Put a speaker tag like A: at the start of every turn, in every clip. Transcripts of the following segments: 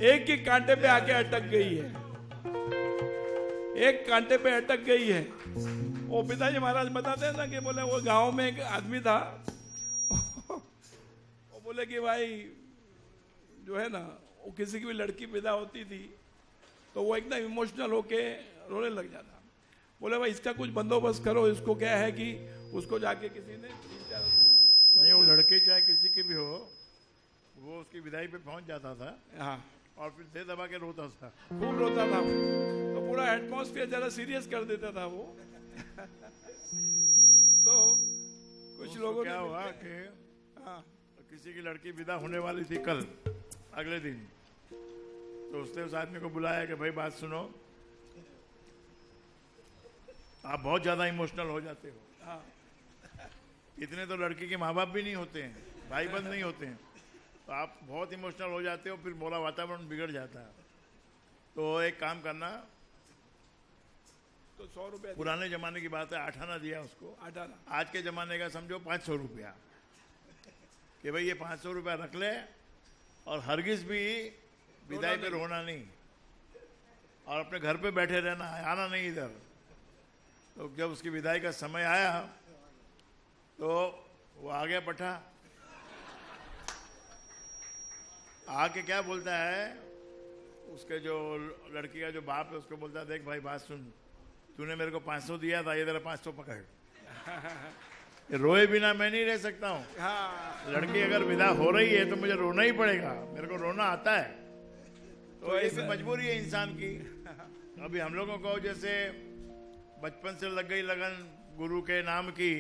A: एक ही कांटे पे आके अटक गई है, एक कांटे पे अटक गई है। वो पिताजी महाराज बताते हैं ना कि बोले वो गांव में एक आदमी था, वो बोले कि भाई जो है ना, वो किसी की भी लड़की पैदा होती थी तो वो एकदम इमोशनल होके रोने लग जाता। बोले भाई इसका कुछ बंदोबस्त करो, इसको क्या है कि उसको जाके किसी ने
B: नहीं, वो लड़के चाहे किसी के भी हो, वो उसकी विदाई पे पहुंच जाता था।
A: हाँ,
B: और फिर दे दबा के रोता था,
A: खूब रोता था, तो पूरा एटमॉस्फेयर जरा सीरियस कर देता था वो। तो कुछ लोगों
B: क्या हुआ कि
A: हाँ,
B: किसी की लड़की विदा होने वाली थी कल, अगले दिन, तो उसने उस आदमी को बुलाया कि भाई बात सुनो, आप बहुत ज्यादा इमोशनल हो जाते हो।
A: हाँ,
B: इतने तो लड़की के माँ बाप भी नहीं होते हैं, भाई बंद नहीं होते हैं, तो आप बहुत इमोशनल हो जाते हो, फिर बोला वातावरण बिगड़ जाता है। तो एक काम करना,
A: तो 100 रुपया
B: पुराने जमाने की बात है, 8 आना दिया उसको,
A: 8 आना।
B: आज के जमाने का समझो 500 रुपया, कि भाई ये 500 रुपया रख ले, और हरगिज भी विदाई पे रोना नहीं, और अपने घर पे बैठे रहना, आना नहीं इधर। तो जब उसकी विदाई का समय आया तो वो आ गया पठा, आके क्या बोलता है, उसके जो लड़की का जो बाप है उसको बोलता है, देख भाई बात सुन, तूने मेरे को 500 दिया था, ये तेरा 500 पकड़। रोए बिना मैं नहीं रह सकता हूँ।
A: हाँ,
B: लड़की अगर विदा हो रही है तो मुझे रोना ही पड़ेगा, मेरे को रोना आता है, तो ये भी मजबूरी है इंसान की। अभी हम लोगों को जैसे बचपन से लग गई लगन गुरु के नाम की,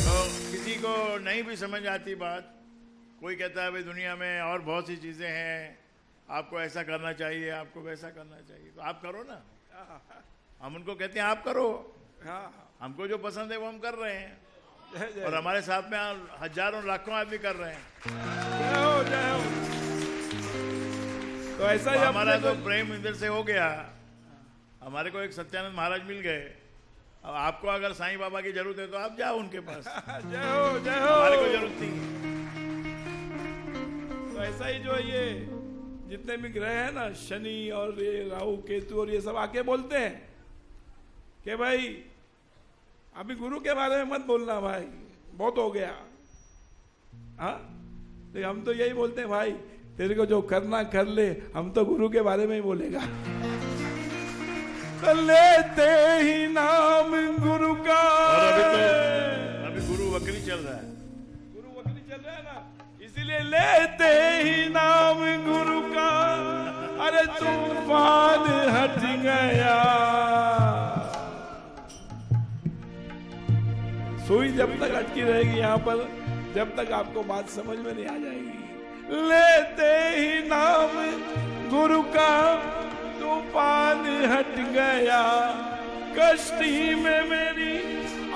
B: तो किसी को नहीं भी समझ आती बात, कोई कहता है भाई दुनिया में और बहुत सी चीजें हैं, आपको ऐसा करना चाहिए, आपको वैसा करना चाहिए, तो आप करो ना। हम उनको कहते हैं आप करो,
A: हाँ,
B: हमको जो पसंद है वो हम कर रहे हैं,
A: जय जय,
B: और हमारे साथ में हजारों लाखों आदमी कर रहे हैं।
A: जय हो, जय हो। तो ऐसा ही
B: हमारा तो प्रेम इधर से हो गया, हमारे को एक सत्यानंद महाराज मिल गए। अब आपको अगर साईं बाबा की जरूरत है तो आप जाओ उनके पास,
A: जय हो, जय हो।
B: हमारे को जरूरत नहीं है।
A: तो ऐसा ही जो ये जितने भी ग्रह हैं ना, शनि और ये राहु केतु और ये सब आके बोलते हैं कि भाई अभी गुरु के बारे में मत बोलना भाई, बहुत हो गया। हाँ, तो हम तो यही बोलते हैं भाई तेरे को जो करना कर ले, हम तो गुरु के बारे में ही बोलेगा। तो लेते ही नाम गुरु का,
B: और अभी गुरु वक्री चल रहा है,
A: गुरु वक्री चल रहा है ना, इसीलिए लेते ही नाम गुरु का, अरे तूफान हट गया। सुई जब तक अटकी रहेगी यहाँ पर, जब तक आपको बात समझ में नहीं आ जाएगी। लेते ही नाम गुरु का, तूफान हट गया, कश्ती में मेरी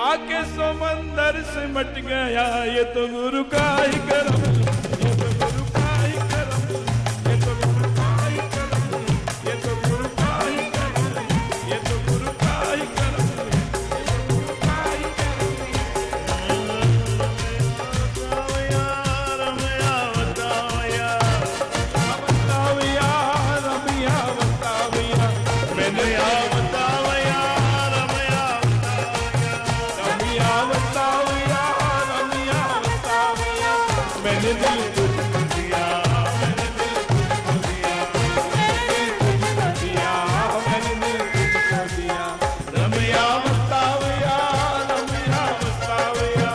A: आके समंदर से मट गया। ये तो गुरु का ही करम, ये तो गुरु का ही करम, ये तो गुरु का ही करम, ये तो गुरु का ही करम, ये तो गुरु का ही करम, ये तो गुरु का ही मैंने दिल तुझको दिया, मैंने दिल तुझको दिया, मैंने दिल तुझको दिया, रमिया बतावया, रमिया बतावया।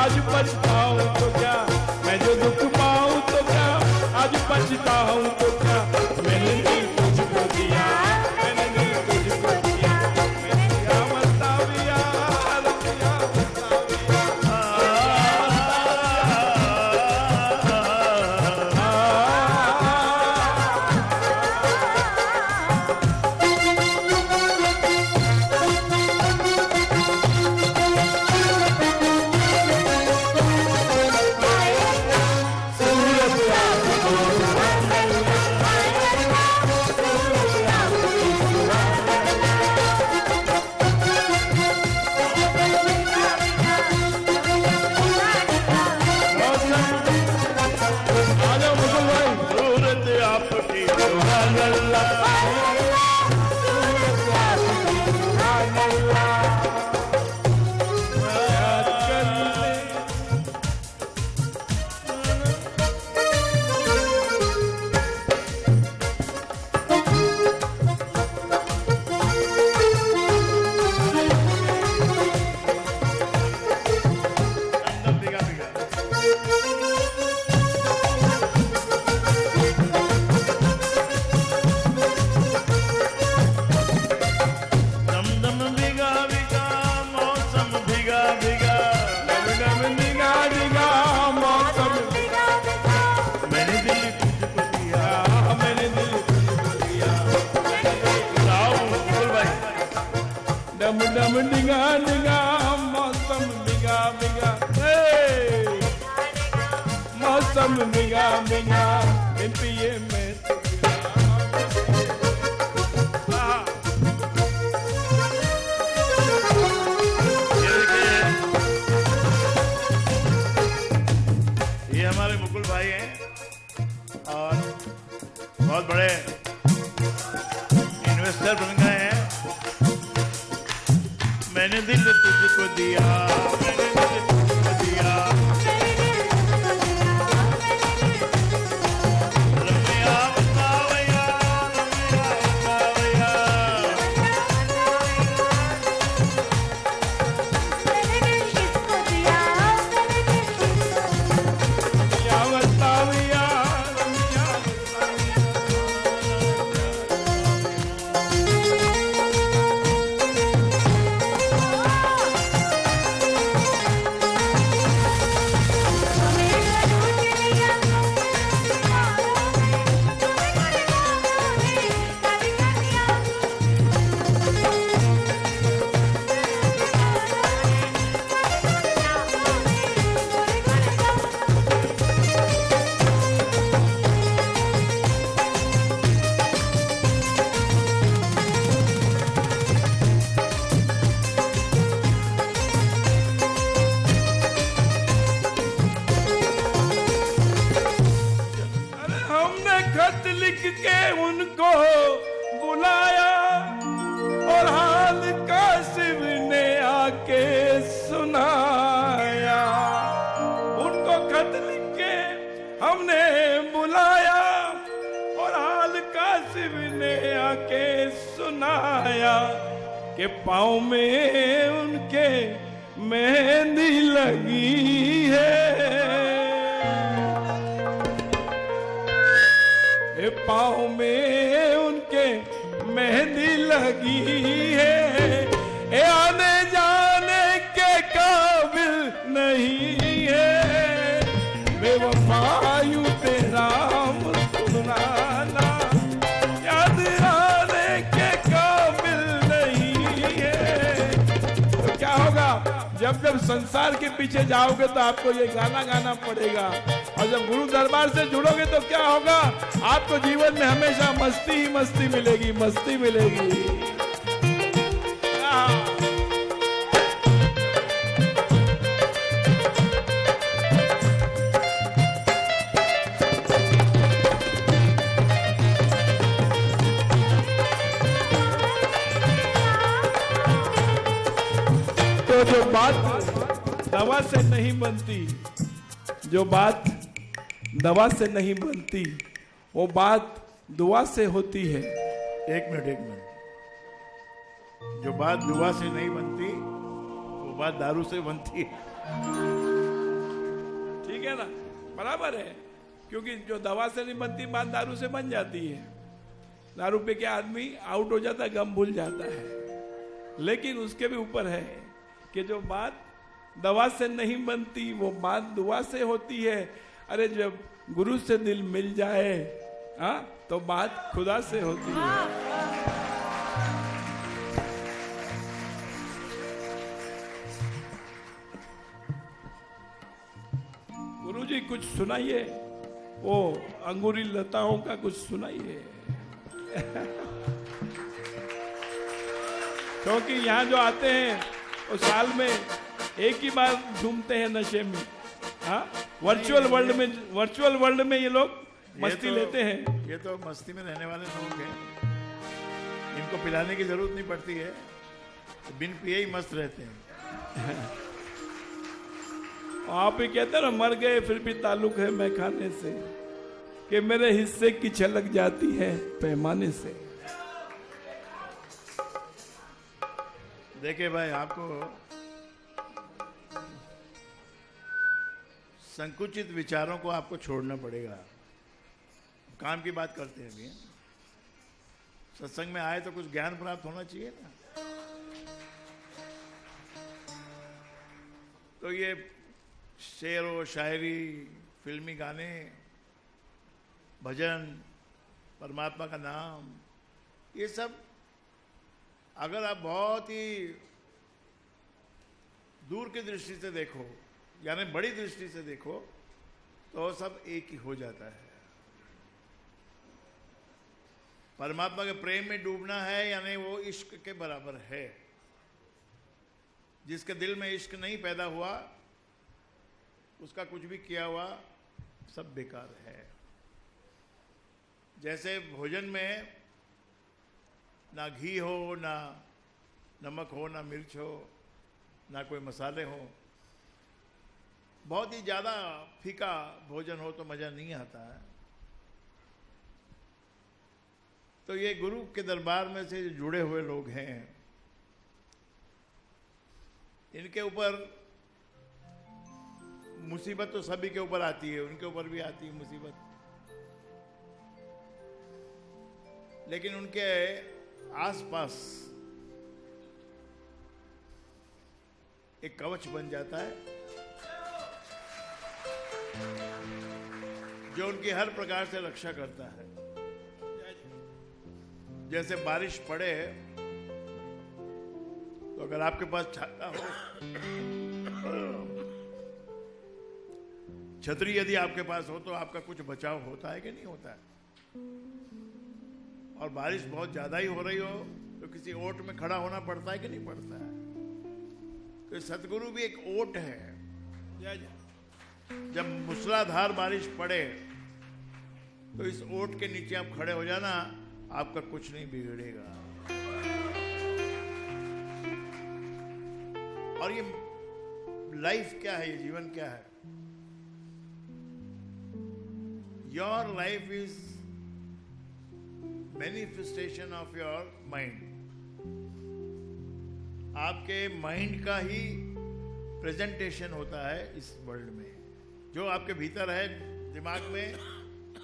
A: आज पछताऊं तो क्या, मैं जो दुख पाऊं तो क्या, आज पछताऊं तो क्या, मैंने दिल तुझको दिया, मैंने दिल तुझको दिया, मैंने दिया मस्ताविया, रतिया मस्ताविया। डम डम डिगा डिगा मौसम बिगा बिगा, मौसम बिगा बिगा, इन पिए में तो
B: ये हमारे मुकुल भाई हैं और बहुत बड़े इन्वेस्टर बन गए हैं। मैंने दिल तुझको दिया, मैंने दिल तुझको दिया, रमैया बतावैया, रमैया बतावैया,
A: रमैया बतावैया, रमैया खत लिख के उनको बुलाया और हाल कासिम ने आके सुनाया। उनको खत लिख के हमने बुलाया और हाल कासिम ने आके सुनाया कि पाँव में उनके मेहंदी लगी है, पाँव में उनके मेहंदी लगी है, ए आने जाने के काबिल नहीं है, बेवफा यूं तेरा मुस्कुराना याद आने के काबिल नहीं है। तो क्या होगा जब जब संसार के पीछे जाओगे तो आपको ये गाना गाना पड़ेगा, और जब गुरु दरबार से जुड़ोगे तो क्या होगा, आपको जीवन में हमेशा मस्ती ही मस्ती मिलेगी, मस्ती मिलेगी। तो जो बात दवा से नहीं बनती, जो बात दवा से नहीं बनती, वो बात दुआ से होती है।
B: एक मिनट, जो बात दुआ से नहीं बनती वो बात दारू से बनती है।
A: ठीक है ना, बराबर है। क्योंकि जो दवा से नहीं बनती बात दारू से बन जाती है। दारू पे क्या आदमी आउट हो जाता है, गम भूल जाता है। लेकिन उसके भी ऊपर है कि जो बात दवा से नहीं बनती वो बात दुआ से होती है। अरे जब गुरु से दिल मिल जाए हाँ तो बात खुदा से होती है। गुरुजी कुछ सुनाइए, वो अंगूरी लताओं का कुछ सुनाइए। क्योंकि यहाँ जो आते हैं वो साल में एक ही बार झूमते हैं नशे में। हाँ, वर्चुअल वर्ल्ड में ये लोग मस्ती लेते हैं।
B: ये तो मस्ती में रहने वाले लोग हैं, इनको पिलाने की जरूरत नहीं पड़ती है, बिन पिए ही मस्त रहते हैं।
A: आप ही कहते हैं ना, मर गए फिर भी ताल्लुक है मैं खाने से, कि मेरे हिस्से की छलक जाती है पैमाने से।
B: देखिए भाई, आपको संकुचित विचारों को आपको छोड़ना पड़ेगा। काम की बात करते हैं अभी। सत्संग में आए तो कुछ ज्ञान प्राप्त होना चाहिए ना। तो ये शेर व शायरी, फिल्मी गाने, भजन, परमात्मा का नाम, ये सब अगर आप बहुत ही दूर की दृष्टि से देखो, यानी बड़ी दृष्टि से देखो, तो सब एक ही हो जाता है। परमात्मा के प्रेम में डूबना है यानी वो इश्क के बराबर है। जिसके दिल में इश्क नहीं पैदा हुआ, उसका कुछ भी किया हुआ सब बेकार है। जैसे भोजन में ना घी हो, ना नमक हो, ना मिर्च हो, ना कोई मसाले हो, बहुत ही ज़्यादा फीका भोजन हो तो मज़ा नहीं आता है। तो ये गुरु के दरबार में से जो जुड़े हुए लोग हैं, इनके ऊपर मुसीबत तो सभी के ऊपर आती है, उनके ऊपर भी आती है मुसीबत, लेकिन उनके आसपास एक कवच बन जाता है जो उनकी हर प्रकार से रक्षा करता है। जैसे बारिश पड़े तो अगर आपके पास छाता हो, छतरी यदि आपके पास हो तो आपका कुछ बचाव होता है कि नहीं होता है। और बारिश बहुत ज्यादा ही हो रही हो तो किसी ओट में खड़ा होना पड़ता है कि नहीं पड़ता है। तो सतगुरु भी एक ओट है। जब मूसलाधार बारिश पड़े तो इस ओट के नीचे आप खड़े हो जाना, आपका कुछ नहीं बिगड़ेगा। और ये लाइफ क्या है, ये जीवन क्या है? Your life is manifestation of your mind. आपके माइंड का ही प्रेजेंटेशन होता है इस वर्ल्ड में। जो आपके भीतर है, दिमाग में,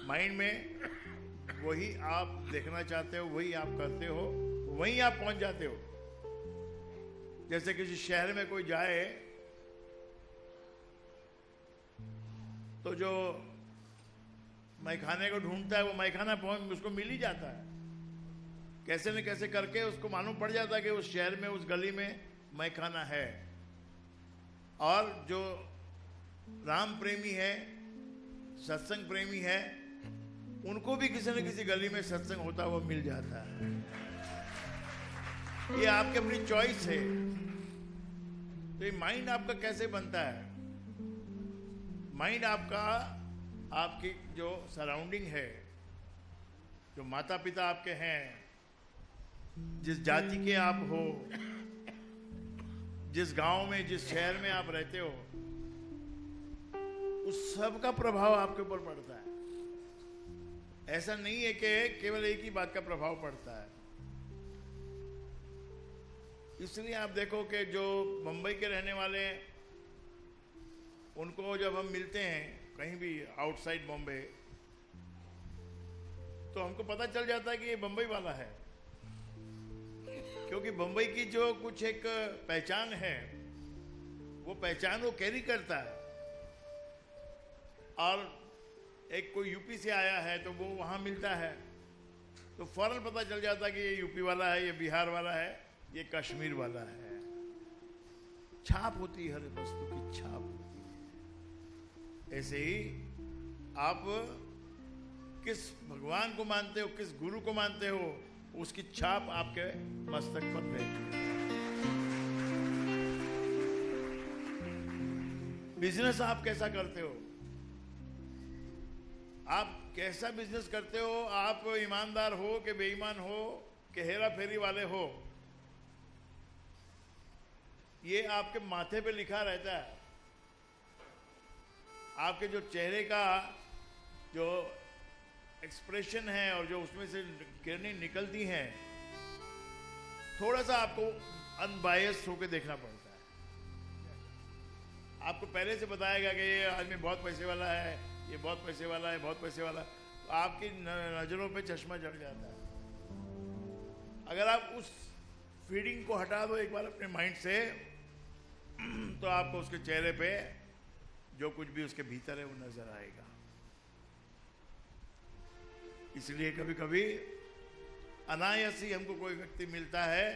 B: माइंड में, वही आप देखना चाहते हो, वही आप करते हो, वहीं आप पहुंच जाते हो। जैसे किसी शहर में कोई जाए तो जो मैखाने को ढूंढता है वो मैखाना उसको मिल ही जाता है। कैसे न कैसे करके उसको मालूम पड़ जाता है कि उस शहर में, उस गली में मैखाना है। और जो राम प्रेमी है, सत्संग प्रेमी है, उनको भी किसी न किसी गली में सत्संग होता हुआ मिल जाता है। ये आपकी अपनी चॉइस है। तो ये माइंड आपका कैसे बनता है? माइंड आपका, आपकी जो सराउंडिंग है, जो माता पिता आपके हैं, जिस जाति के आप हो, जिस गांव में, जिस शहर में आप रहते हो, उस सब का प्रभाव आपके ऊपर पड़ता है। ऐसा नहीं है कि केवल एक ही बात का प्रभाव पड़ता है। इसलिए आप देखो कि जो मुंबई के रहने वाले उनको जब हम मिलते हैं कहीं भी आउटसाइड बॉम्बे, तो हमको पता चल जाता है कि ये बम्बई वाला है, क्योंकि बम्बई की जो कुछ एक पहचान है, वो पहचान वो कैरी करता है। और एक कोई यूपी से आया है तो वो वहां मिलता है, तो फौरन पता चल जाता है कि ये यूपी वाला है, ये बिहार वाला है, ये कश्मीर वाला है। छाप होती है, हर वस्तु की छाप होती है। ऐसे ही आप किस भगवान को मानते हो, किस गुरु को मानते हो, उसकी छाप आपके मस्तक पर रहती है। बिजनेस आप कैसा करते हो, आप कैसा बिजनेस करते हो, आप ईमानदार हो कि बेईमान हो कि हेरा फेरी वाले हो, ये आपके माथे पे लिखा रहता है। आपके जो चेहरे का जो एक्सप्रेशन है और जो उसमें से किरणें निकलती हैं, थोड़ा सा आपको अनबायस्ड होकर देखना पड़ता है। आपको पहले से बताया गया कि ये आदमी बहुत पैसे वाला है, ये बहुत पैसे वाला है, बहुत पैसे वाला है, तो आपकी नजरों पे चश्मा चढ़ जाता है। अगर आप उस फीडिंग को हटा दो एक बार अपने माइंड से, तो आपको उसके चेहरे पे जो कुछ भी उसके भीतर है वो नजर आएगा। इसलिए कभी कभी अनायास ही हमको कोई व्यक्ति मिलता है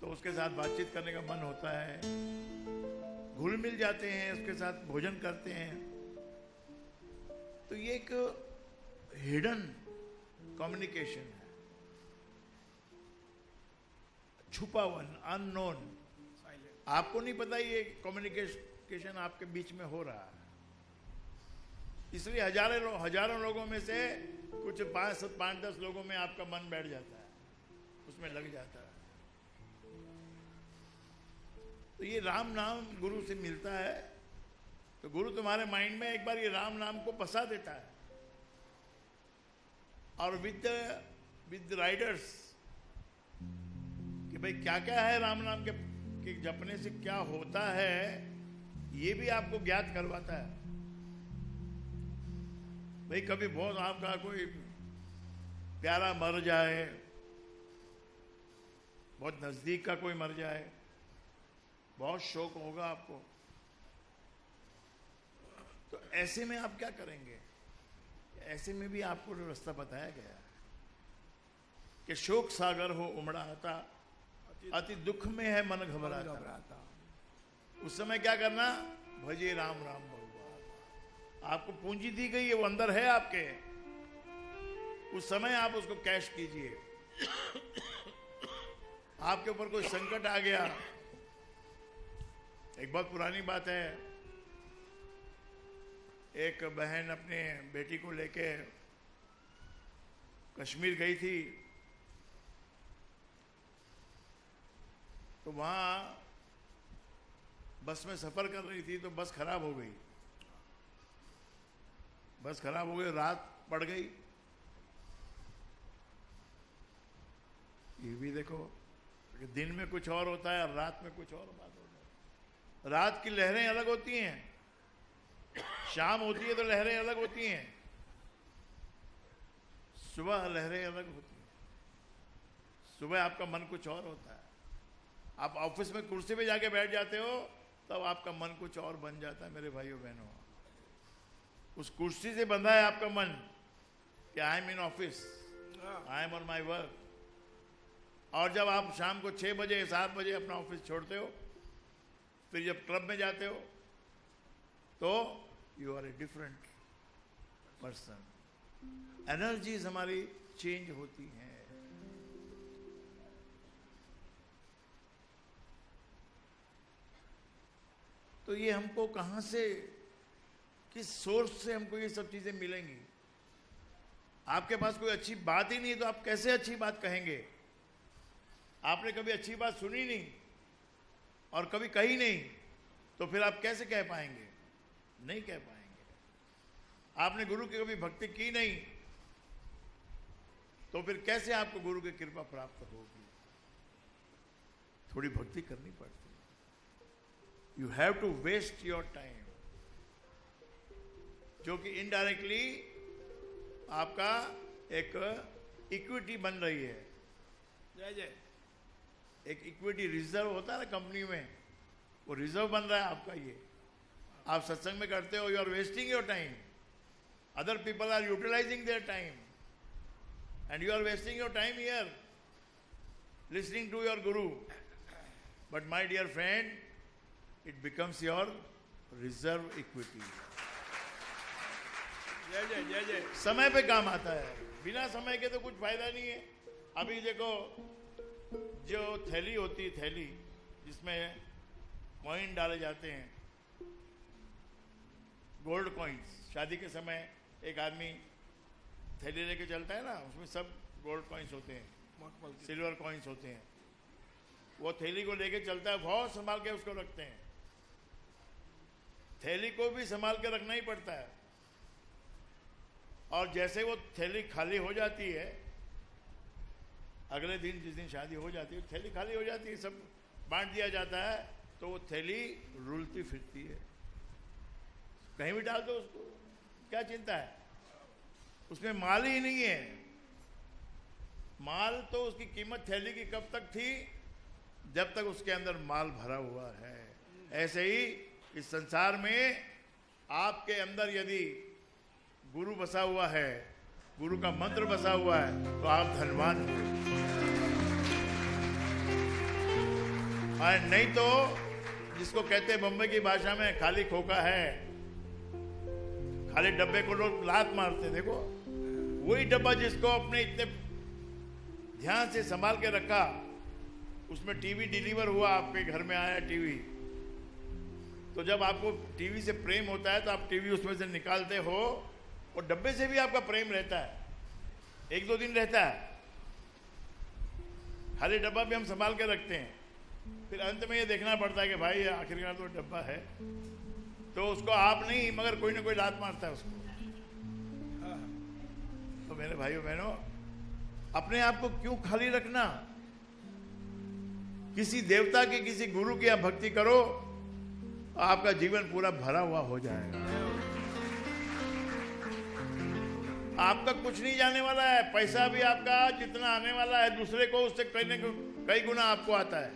B: तो उसके साथ बातचीत करने का मन होता है, घुल मिल जाते हैं, उसके साथ भोजन करते हैं। तो ये एक हिडन कम्युनिकेशन है, छुपा हुआ, अननोन। आपको नहीं पता ये कम्युनिकेशन आपके बीच में हो रहा है। इसलिए हजारों लोगों में से कुछ 5-10 लोगों में आपका मन बैठ जाता है, उसमें लग जाता है। तो ये राम नाम गुरु से मिलता है, तो गुरु तुम्हारे माइंड में एक बार ये राम नाम को बसा देता है। और विद राइडर्स कि भाई क्या क्या है राम नाम के जपने से क्या होता है, ये भी आपको ज्ञात करवाता है। भाई कभी बहुत आपका कोई प्यारा मर जाए, बहुत नजदीक का कोई मर जाए, बहुत शोक होगा आपको, तो ऐसे में आप क्या करेंगे? ऐसे में भी आपको रास्ता बताया गया है कि शोक सागर हो उमड़ा आता, अति दुख में है मन घबराता। उस समय क्या करना? भजे राम राम बहु। आपको पूंजी दी गई है, वो अंदर है आपके, उस समय आप उसको कैश कीजिए। आपके ऊपर कोई संकट आ गया, एक बहुत पुरानी बात है, एक बहन अपने बेटी को लेके कश्मीर गई थी, तो वहां बस में सफर कर रही थी, तो बस खराब हो गई। रात पड़ गई। ये भी देखो कि दिन में कुछ और होता है और रात में कुछ और बात होता है। रात की लहरें अलग होती हैं, शाम होती है तो लहरें अलग होती हैं, सुबह लहरें अलग होती हैं। सुबह आपका मन कुछ और होता है, आप ऑफिस में कुर्सी पे जाके बैठ जाते हो तब आपका मन कुछ और बन जाता है। मेरे भाइयों बहनों, उस कुर्सी से बंधा है आपका मन कि I am in office, I am on my work. और जब आप शाम को 6 बजे 7 बजे अपना ऑफिस छोड़ते हो, फिर जब क्लब में जाते हो, तो you are a different person. Energies हमारी चेंज होती हैं। तो ये हमको कहां से, किस सोर्स से हमको ये सब चीजें मिलेंगी? आपके पास कोई अच्छी बात ही नहीं, तो आप कैसे अच्छी बात कहेंगे? आपने कभी अच्छी बात सुनी नहीं और कभी कही नहीं, तो फिर आप कैसे कह पाएंगे? नहीं कह पाएंगे। आपने गुरु की कभी भक्ति की नहीं, तो फिर कैसे आपको गुरु की कृपा प्राप्त होगी? थोड़ी भक्ति करनी पड़ती है। You have to waste your time. जो कि इनडायरेक्टली आपका एक इक्विटी बन रही है।
A: जय जय।
B: एक इक्विटी रिजर्व होता है ना कंपनी में, वो रिजर्व बन रहा है आपका। ये आप सत्संग में करते हो, you are wasting your time, other people are utilizing their time and you are wasting your time here listening to your guru. But my dear friend, it becomes your reserve equity.
A: जय जय जय जय।
B: समय पे काम आता है, बिना समय के तो कुछ फायदा नहीं है। अभी देखो, जो थैली होती है, थैली जिसमें कॉइन डाले जाते हैं, गोल्ड कॉइन्स, शादी के समय एक आदमी थैली लेके चलता है ना, उसमें सब गोल्ड कॉइन्स होते हैं, सिल्वर कॉइन्स होते हैं। वो थैली को लेके चलता है, बहुत संभाल के उसको रखते हैं। थैली को भी संभाल के रखना ही पड़ता है। और जैसे वो थैली खाली हो जाती है, अगले दिन जिस दिन शादी हो जाती है, थैली खाली हो जाती है, सब बांट दिया जाता है, तो वो थैली रुलती फिरती है। कहीं भी डाल दो उसको, क्या चिंता है, उसमें माल ही नहीं है। माल तो उसकी कीमत थैली की कब तक थी, जब तक उसके अंदर माल भरा हुआ है। ऐसे ही इस संसार में आपके अंदर यदि गुरु बसा हुआ है, गुरु का मंत्र बसा हुआ है, तो आप धनवान हो। और नहीं तो जिसको कहते हैं बम्बई की भाषा में खाली खोखा है, खाली डब्बे को लोग लात मारते। देखो, वही डब्बा जिसको अपने इतने ध्यान से संभाल के रखा, उसमें टीवी डिलीवर हुआ, आपके घर में आया टीवी, तो जब आपको टीवी से प्रेम होता है तो आप टीवी उसमें से निकालते हो, और डब्बे से भी आपका प्रेम रहता है, एक दो दिन रहता है। खाली डब्बा भी हम संभाल के रखते हैं, फिर अंत में ये देखना पड़ता है कि भाई आखिरकार तो डब्बा है, तो उसको आप नहीं मगर कोई ना कोई लात मारता है उसको। तो मेरे भाइयों बहनों, अपने आप को क्यों खाली रखना? किसी देवता की, किसी गुरु की आप भक्ति करो, आपका जीवन पूरा भरा हुआ हो जाएगा। आपका कुछ नहीं जाने वाला है, पैसा भी आपका जितना आने वाला है, दूसरे को उससे कई गुना आपको आता है।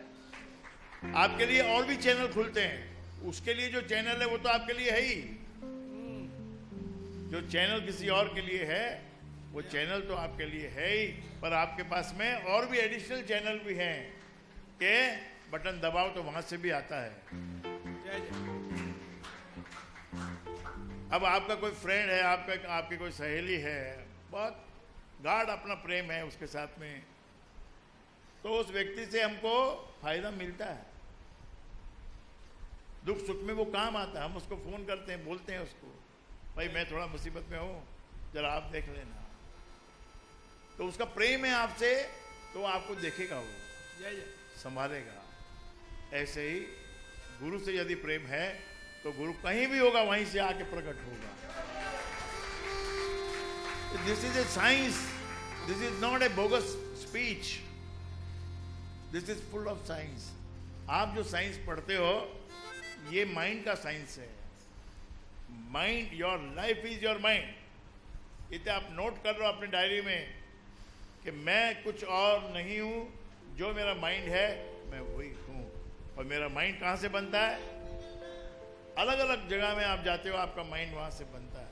B: आपके लिए और भी चैनल खुलते हैं, उसके लिए जो चैनल है वो तो आपके लिए है ही। जो चैनल किसी और के लिए है, वो चैनल तो आपके लिए है ही, पर आपके पास में और भी एडिशनल चैनल भी हैं कि बटन दबाओ तो वहां से भी आता है। अब आपका कोई फ्रेंड है, आपकी कोई सहेली है, बहुत गाढ़ अपना प्रेम है उसके साथ में, तो उस व्यक्ति से हमको फायदा मिलता है, दुख सुख में वो काम आता है। हम उसको फोन करते हैं, बोलते हैं उसको, भाई मैं थोड़ा मुसीबत में हूं, जरा आप देख लेना। तो उसका प्रेम है आपसे, तो आपको देखेगा, वो संभालेगा। ऐसे ही गुरु से यदि प्रेम है तो गुरु कहीं भी होगा, वहीं से आके प्रकट होगा। This is a science, this is not a bogus speech, this is full of science. आप जो साइंस पढ़ते हो, ये माइंड का साइंस है। Mind, your life is your mind. इतना आप नोट कर लो अपनी डायरी में कि मैं कुछ और नहीं हूं, जो मेरा माइंड है मैं वही हूं। और मेरा माइंड कहां से बनता है? अलग अलग जगह में आप जाते हो, आपका माइंड वहां से बनता है।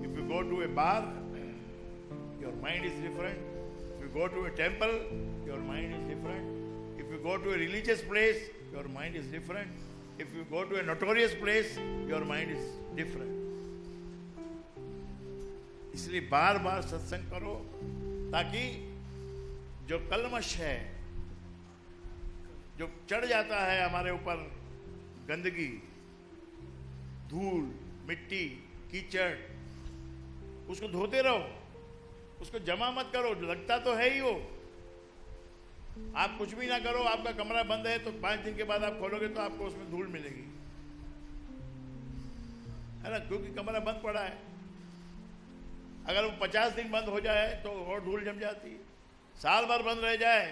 B: If you go to a bar, your mind is different. If you go to a temple, your mind is different. If you go to a religious place, your mind is different. If you go to a notorious place, your mind is different. इसलिए बार बार सत्संग करो, ताकि जो कलमश है, जो चढ़ जाता है हमारे ऊपर, गंदगी, धूल, मिट्टी, कीचड़, उसको धोते रहो, उसको जमा मत करो। लगता तो है ही वो। आप कुछ भी ना करो, आपका कमरा बंद है तो 5 दिन के बाद आप खोलोगे तो आपको उसमें धूल मिलेगी, है ना, क्योंकि कमरा बंद पड़ा है। अगर वो 50 दिन बंद हो जाए तो और धूल जम जाती है। साल भर बंद रह जाए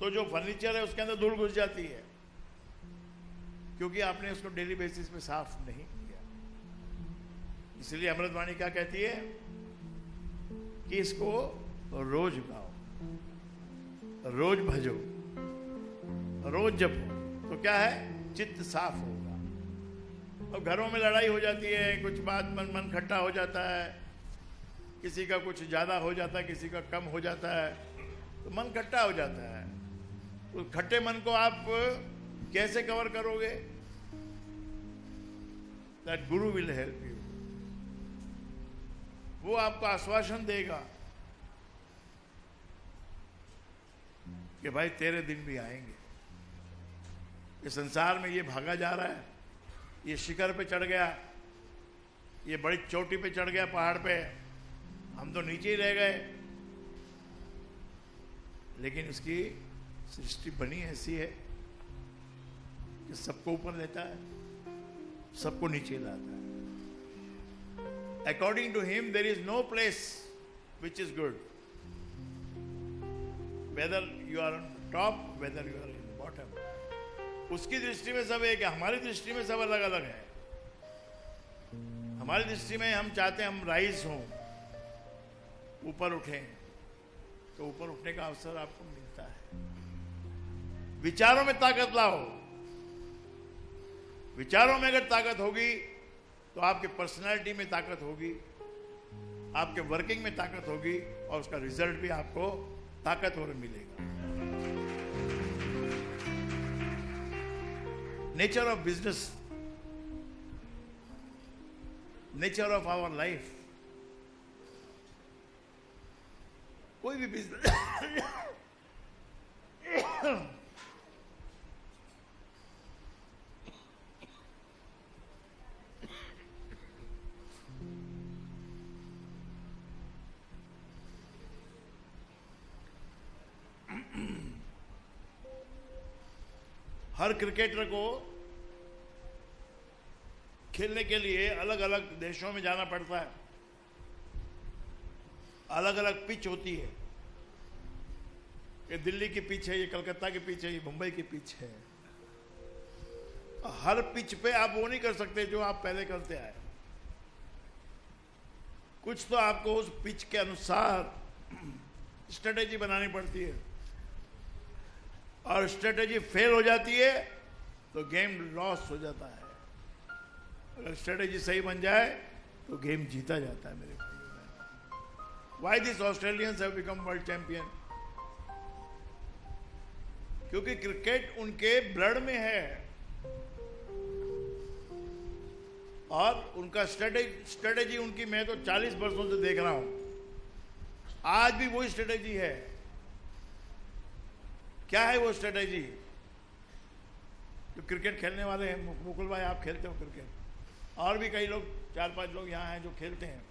B: तो जो फर्नीचर है उसके अंदर धूल घुस जाती है, क्योंकि आपने उसको डेली बेसिस पे साफ नहीं किया। इसलिए अमृतवाणी क्या कहती है कि इसको रोज गाओ, रोज भजो, रोज जपो, तो क्या है, चित्त साफ होगा। अब घरों में लड़ाई हो जाती है, कुछ बात मन खट्टा हो जाता है, किसी का कुछ ज्यादा हो जाता है, किसी का कम हो जाता है, तो मन खट्टा हो जाता है। तो खट्टे मन को आप कैसे कवर करोगे? That Guru will help you. वो आपको आश्वासन देगा कि भाई तेरे दिन भी आएंगे। इस संसार में ये भागा जा रहा है, ये शिखर पे चढ़ गया, ये बड़ी चोटी पे चढ़ गया पहाड़ पे, हम तो नीचे ही रह गए। लेकिन इसकी सृष्टि बनी ऐसी है कि सबको ऊपर लेता है, सबको नीचे लाता है। According to him, there is no place which is good. Whether you are on top, whether you are in bottom. उसकी दृष्टि में सब एक है, हमारी दृष्टि में सब अलग अलग है। हमारी दृष्टि में हम चाहते हैं हम राइज हों, ऊपर उठें, तो ऊपर उठने का अवसर आपको मिलता है। विचारों में ताकत लाओ। विचारों में अगर ताकत होगी तो आपके पर्सनालिटी में ताकत होगी, आपके वर्किंग में ताकत होगी, और उसका रिजल्ट भी आपको ताकतवर मिलेगा। Nature of business, nature of our life, कोई भी बिजनेस हर क्रिकेटर को खेलने के लिए अलग अलग देशों में जाना पड़ता है, अलग अलग पिच होती है। ये दिल्ली की पिच है, ये कलकत्ता की पिच है, ये मुंबई की पिच है। हर पिच पे आप वो नहीं कर सकते जो आप पहले करते आए। कुछ तो आपको उस पिच के अनुसार स्ट्रेटेजी बनानी पड़ती है, और स्ट्रेटेजी फेल हो जाती है तो गेम लॉस हो जाता है। अगर स्ट्रेटेजी सही बन जाए तो गेम जीता जाता है मेरे भाइयों। Why this Australians have become world champion? क्योंकि क्रिकेट उनके ब्लड में है, और उनका स्ट्रेटेजी उनकी मैं तो 40 वर्षों से देख रहा हूं, आज भी वही स्ट्रेटेजी है। क्या है वो स्ट्रेटेजी? जो क्रिकेट खेलने वाले हैं, मुकुल भाई आप खेलते हो क्रिकेट, और भी कई लोग 4-5 लोग यहाँ हैं जो खेलते हैं।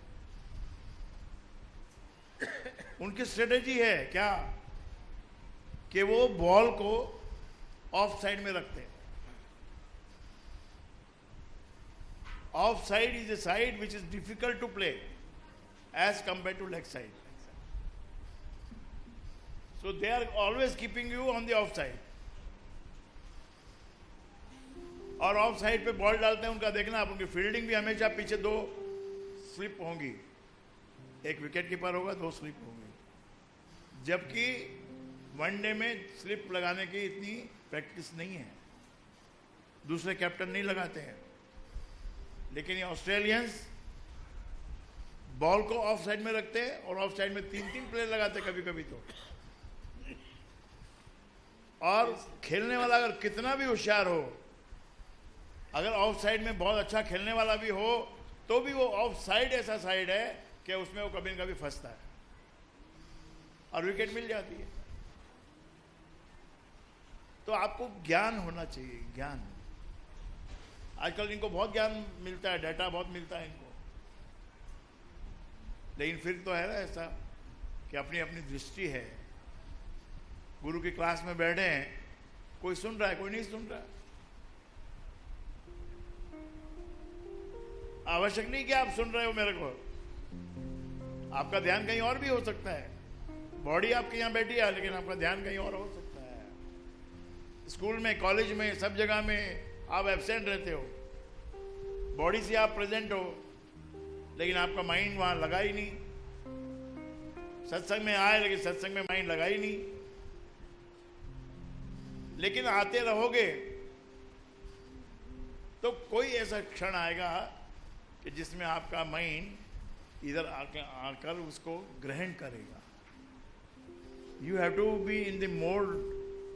B: उनकी स्ट्रेटेजी है क्या कि वो बॉल को ऑफ साइड में रखते हैं। Off side is a side which is difficult to play as compare to leg side. So they are always keeping you on the off side. और ऑफ साइड पे बॉल डालते हैं, उनका देखना आप, उनकी फील्डिंग भी हमेशा पीछे 2 स्लिप होंगी, एक विकेट कीपर होगा, 2 स्लिप होंगी. जबकि वनडे में स्लिप लगाने की इतनी प्रैक्टिस नहीं है, दूसरे कैप्टन नहीं लगाते हैं. लेकिन ये ऑस्ट्रेलियंस बॉल को ऑफ साइड में रखते हैं और ऑफ साइड में 3-3 प्लेयर लगाते कभी कभी तो. और खेलने वाला अगर कितना भी होशियार हो, अगर ऑफ साइड में बहुत अच्छा खेलने वाला भी हो, तो भी वो ऑफ साइड ऐसा साइड है कि उसमें वो कभी न कभी फंसता है और विकेट मिल जाती है. तो आपको ज्ञान होना चाहिए, ज्ञान. आजकल इनको बहुत ज्ञान मिलता है, डाटा बहुत मिलता है इनको, लेकिन फिर तो है ना ऐसा कि अपनी अपनी दृष्टि है. गुरु की क्लास में बैठे हैं, कोई सुन रहा है, कोई नहीं सुन रहा. आवश्यक नहीं कि आप सुन रहे हो मेरे को, आपका ध्यान कहीं और भी हो सकता है. बॉडी आपके यहाँ बैठी है, लेकिन आपका ध्यान कहीं और हो सकता है. स्कूल में, कॉलेज में, सब जगह में आप एब्सेंट रहते हो, बॉडी से आप प्रेजेंट हो, लेकिन आपका माइंड वहां लगा ही नहीं। सत्संग में आए लेकिन सत्संग में माइंड लगा ही नहीं। लेकिन आते रहोगे तो कोई ऐसा क्षण आएगा कि जिसमें आपका माइंड इधर आकर उसको ग्रहण करेगा। You have to be in the mode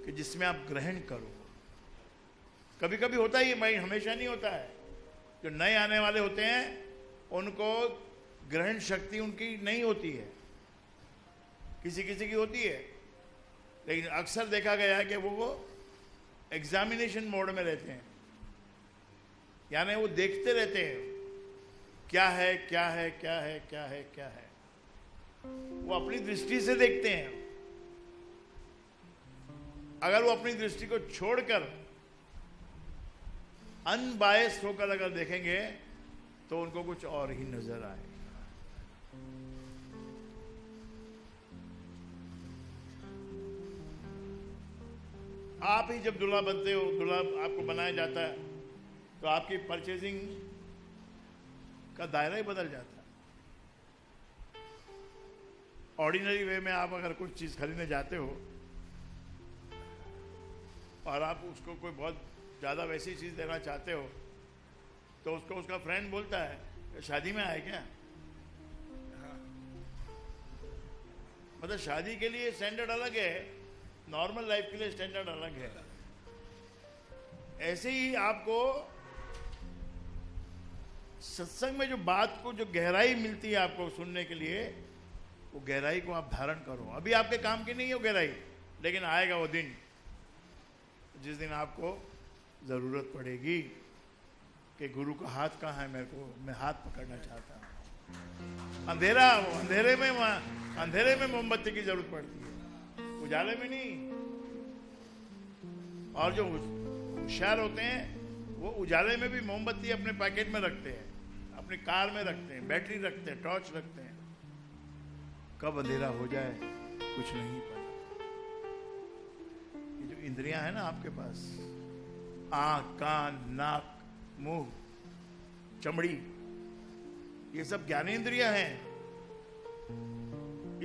B: कि जिसमें आप ग्रहण करो। कभी कभी होता है ये माइंड, हमेशा नहीं होता है। जो नए आने वाले होते हैं उनको ग्रहण शक्ति उनकी नहीं होती है, किसी किसी की होती है, लेकिन अक्सर देखा गया है कि वो एग्जामिनेशन मोड में रहते हैं, यानी वो देखते रहते हैं क्या है क्या है क्या है क्या है क्या है। वो अपनी दृष्टि से देखते हैं। अगर वो अपनी दृष्टि को छोड़कर अनबायस्ड होकर अगर देखेंगे तो उनको कुछ और ही नजर आए। आप ही जब दूल्हा बनते हो, दूल्हा आपको बनाया जाता है, तो आपकी परचेजिंग का दायरा ही बदल जाता है। ऑर्डिनरी वे में आप अगर कुछ चीज खरीदने जाते हो और आप उसको कोई बहुत ज्यादा वैसी चीज देना चाहते हो, तो उसको उसका फ्रेंड बोलता है शादी में आए क्या। मतलब शादी के लिए स्टैंडर्ड अलग है, नॉर्मल लाइफ के लिए स्टैंडर्ड अलग है। ऐसे ही आपको सत्संग में जो बात को जो गहराई मिलती है आपको सुनने के लिए, वो गहराई को आप धारण करो। अभी आपके काम की नहीं है वो गहराई, लेकिन आएगा वो दिन जिस दिन आपको जरूरत पड़ेगी कि गुरु का हाथ कहाँ है, मैं हाथ पकड़ना चाहता हूँ। अंधेरे में मोमबत्ती की जरूरत पड़ती है, उजाले में नहीं। और जो होशियार होते हैं वो उजाले में भी मोमबत्ती अपने पैकेट में रखते हैं, अपनी कार में रखते हैं, बैटरी रखते हैं, टॉर्च रखते हैं। कब अंधेरा हो जाए कुछ नहीं पता। ये जो इंद्रियां हैं ना आपके पास, आंख, कान, नाक, मुंह, चमड़ी, ये सब ज्ञानेंद्रियां हैं।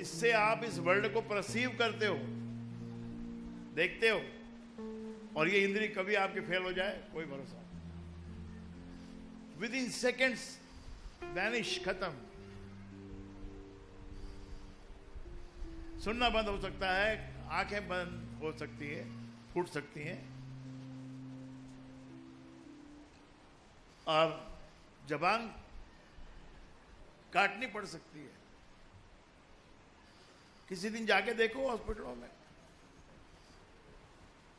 B: इससे आप इस वर्ल्ड को परसीव करते हो, देखते हो। और ये इंद्रिय कभी आपके फेल हो जाए कोई भरोसा नहीं। विद इन सेकेंड्स वैनिश, खत्म। सुनना बंद हो सकता है, आंखें बंद हो सकती है, फूट सकती हैं, और जबान काटनी पड़ सकती है। किसी दिन जाके देखो हॉस्पिटलों में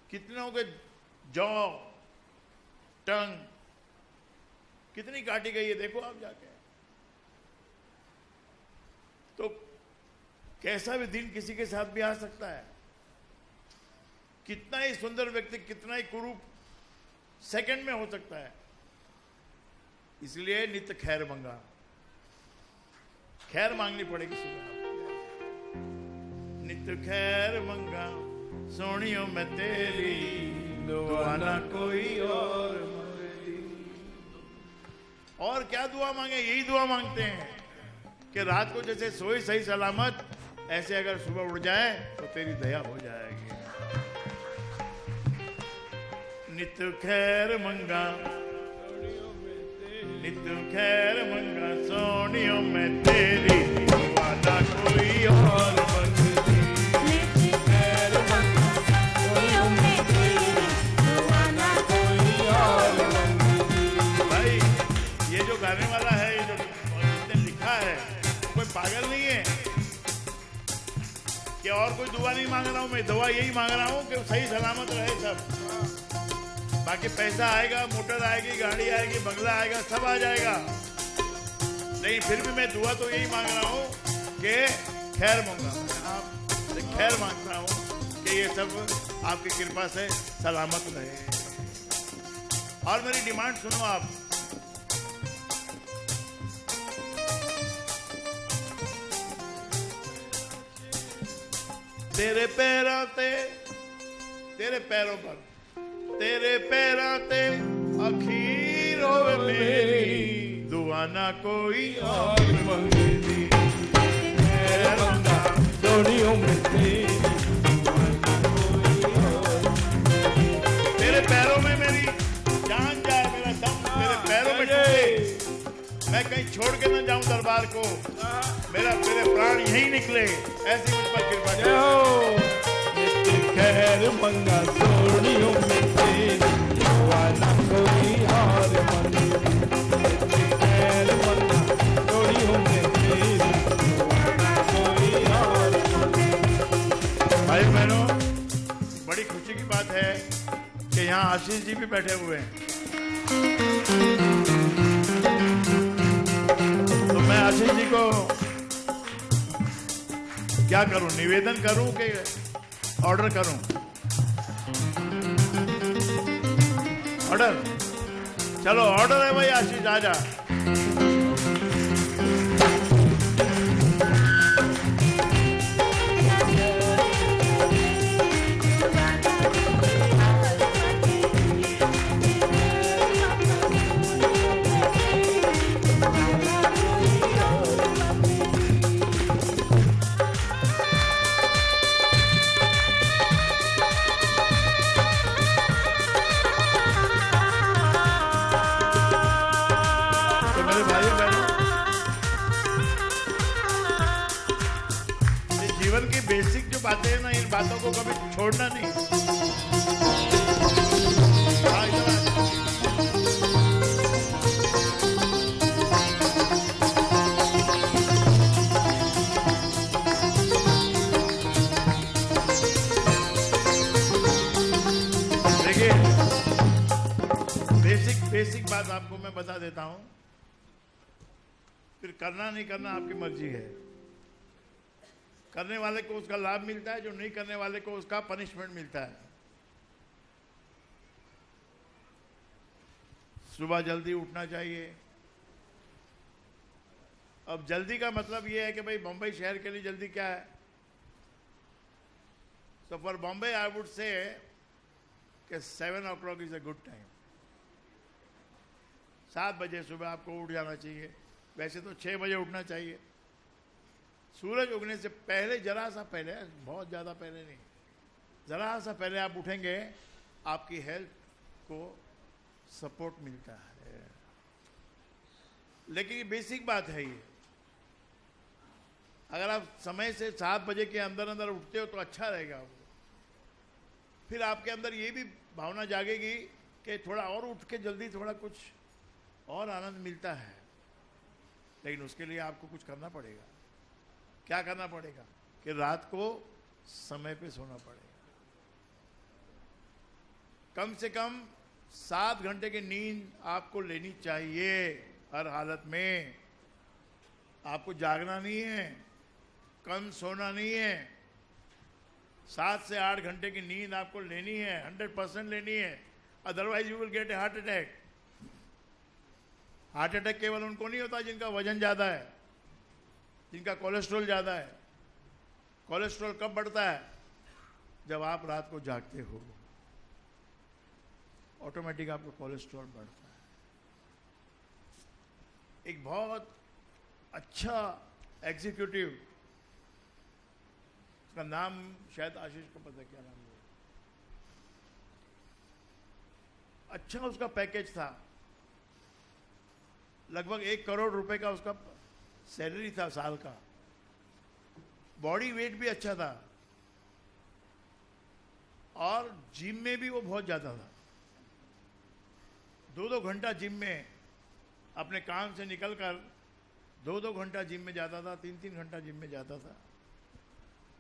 B: कितनों के जॉ, टंग कितनी काटी गई है, देखो आप जाके। तो कैसा भी दिन किसी के साथ भी आ सकता है। कितना ही सुंदर व्यक्ति, कितना ही कुरूप सेकंड में हो सकता है। इसलिए नित्य खैर मंगा, खैर मांगनी पड़ेगी सुबह। नित्य खैर मंगा सोनियो मैं तेरी, दुआ ना कोई और मंगती। और क्या दुआ मांगे, यही दुआ मांगते हैं कि रात को जैसे सोई सही सलामत, ऐसे अगर सुबह उड़ जाए तो तेरी दया हो जाएगी। नित्य खैर मंगा, नित्य खैर मंगा सोनियो मैं तेरी, दुआ ना कोई और मंगती।
C: नित्य खैर मंगा सोनियो मैं तेरी, दुआ ना कोई और मंगती।
B: भाई ये जो गाने वाला है, ये जो जिसने लिखा है, कोई पागल नहीं है कि और कोई दुआ नहीं मांग रहा हूं मैं। दुआ यही मांग रहा हूं कि सही सलामत रहे सब। बाकी पैसा आएगा, मोटर आएगी, गाड़ी आएगी, बंगला आएगा, सब आ जाएगा, लेकिन फिर भी मैं दुआ तो यही मांग रहा हूं कि खैर मांगा, आपसे खैर मांगता हूं कि ये सब आपकी कृपा से सलामत रहे। और मेरी डिमांड सुनो आप, तेरे पैरों पर, तेरे पैरों ते अखीर होवे मेरी, दुआ आना कोई
A: और मंगेगी मेरे बंदा जोड़ियों में तेरी
B: तेरे पैरों में मेरी जान जाए, मेरा दम तेरे पैरों में टूटे, मैं कहीं छोड़ के न जाऊं दरबार को, मेरे प्राण यहीं निकले, ऐसी मुझ पर कृपा
A: जय हो नित्य खैर मंगा जोड़ियों में तेरी आना कोई और मंगेगी नित्य खैर मंगा जोड़ियों में तेरी आना कोई और मंगेगी।
B: भाई बहनों, बड़ी खुशी की बात है कि यहाँ आशीष जी भी बैठे हुए हैं। तो मैं आशीष जी को क्या करूं, निवेदन करूं कि ऑर्डर करूं? ऑर्डर, चलो ऑर्डर है भाई, आशीष आजा। तो मेरे भाइयों बहनों, ये जीवन की बेसिक जो बातें हैं ना, इन बातों को कभी छोड़ना नहीं। हाँ, इधर आ। देखिए, बेसिक बात आपको मैं बता देता हूं, फिर करना नहीं करना आपकी मर्जी है। करने वाले को उसका लाभ मिलता है, जो नहीं करने वाले को उसका पनिशमेंट मिलता है। सुबह जल्दी उठना चाहिए। अब जल्दी का मतलब यह है कि भाई बंबई शहर के लिए जल्दी क्या है? So for Bombay, I would say कि 7 o'clock is a good time. 7 बजे सुबह आपको उठ जाना चाहिए। वैसे तो 6 बजे उठना चाहिए। सूरज उगने से पहले, जरा सा पहले, बहुत ज़्यादा पहले नहीं, जरा सा पहले आप उठेंगे, आपकी हेल्थ को सपोर्ट मिलता है। लेकिन ये बेसिक बात है ये। अगर आप समय से 7 बजे के अंदर अंदर उठते हो तो अच्छा रहेगा। फिर आपके अंदर ये भी भावना जागेगी कि थोड़ा और उठ के जल्दी थोड़ा कुछ और आनंद मिलता है। लेकिन उसके लिए आपको कुछ करना पड़ेगा। क्या करना पड़ेगा? कि रात को समय पे सोना पड़ेगा। कम से कम 7 घंटे की नींद आपको लेनी चाहिए हर हालत में। आपको जागना नहीं है, कम सोना नहीं है। 7 से 8 घंटे की नींद आपको लेनी है, 100% लेनी है। Otherwise you will get A heart attack. Heart attack केवल उनको नहीं होता जिनका वजन ज़्यादा है, जिनका कोलेस्ट्रॉल ज़्यादा है। कोलेस्ट्रॉल कब बढ़ता है? जब आप रात को जागते हो, ऑटोमेटिक आपका कोलेस्ट्रॉल बढ़ता है। एक बहुत अच्छा एग्जीक्यूटिव, उसका नाम शायद आशीष को पता है, क्या नाम है? अच्छा उसका पैकेज था, लगभग 1 करोड़ रुपए का उसका सैलरी था साल का। बॉडी वेट भी अच्छा था और जिम में भी वो बहुत जाता था। 2-2 घंटा जिम में, अपने काम से निकलकर 2-2 घंटा जिम में जाता था, 3-3 घंटा जिम में जाता था।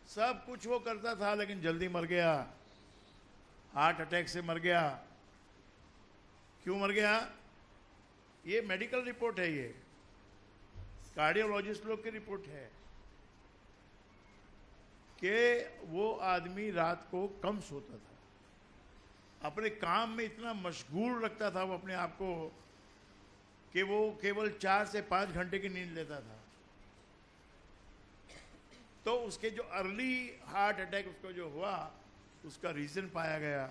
B: सब कुछ वो करता था, लेकिन जल्दी मर गया। हार्ट अटैक से मर गया। क्यों मर गया? ये मेडिकल रिपोर्ट है, ये कार्डियोलॉजिस्ट लोग की रिपोर्ट है कि वो आदमी रात को कम सोता था, अपने काम में इतना मशगूल रखता था वो अपने आप को कि वो केवल 4 से 5 घंटे की नींद लेता था। तो उसके जो अर्ली हार्ट अटैक उसको जो हुआ, उसका रीजन पाया गया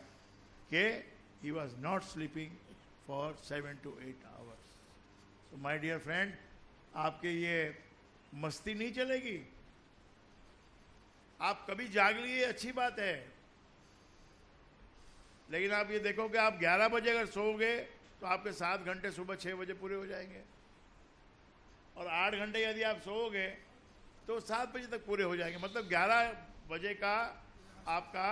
B: कि he was not sleeping for 7 to 8 hours। तो माय डियर फ्रेंड, आपके ये मस्ती नहीं चलेगी। आप कभी जाग लिए अच्छी बात है, लेकिन आप ये देखो कि आप 11 बजे अगर सोओगे तो आपके 7 घंटे सुबह 6 बजे पूरे हो जाएंगे, और 8 घंटे यदि आप सोओगे तो 7 बजे तक पूरे हो जाएंगे। मतलब 11 बजे का आपका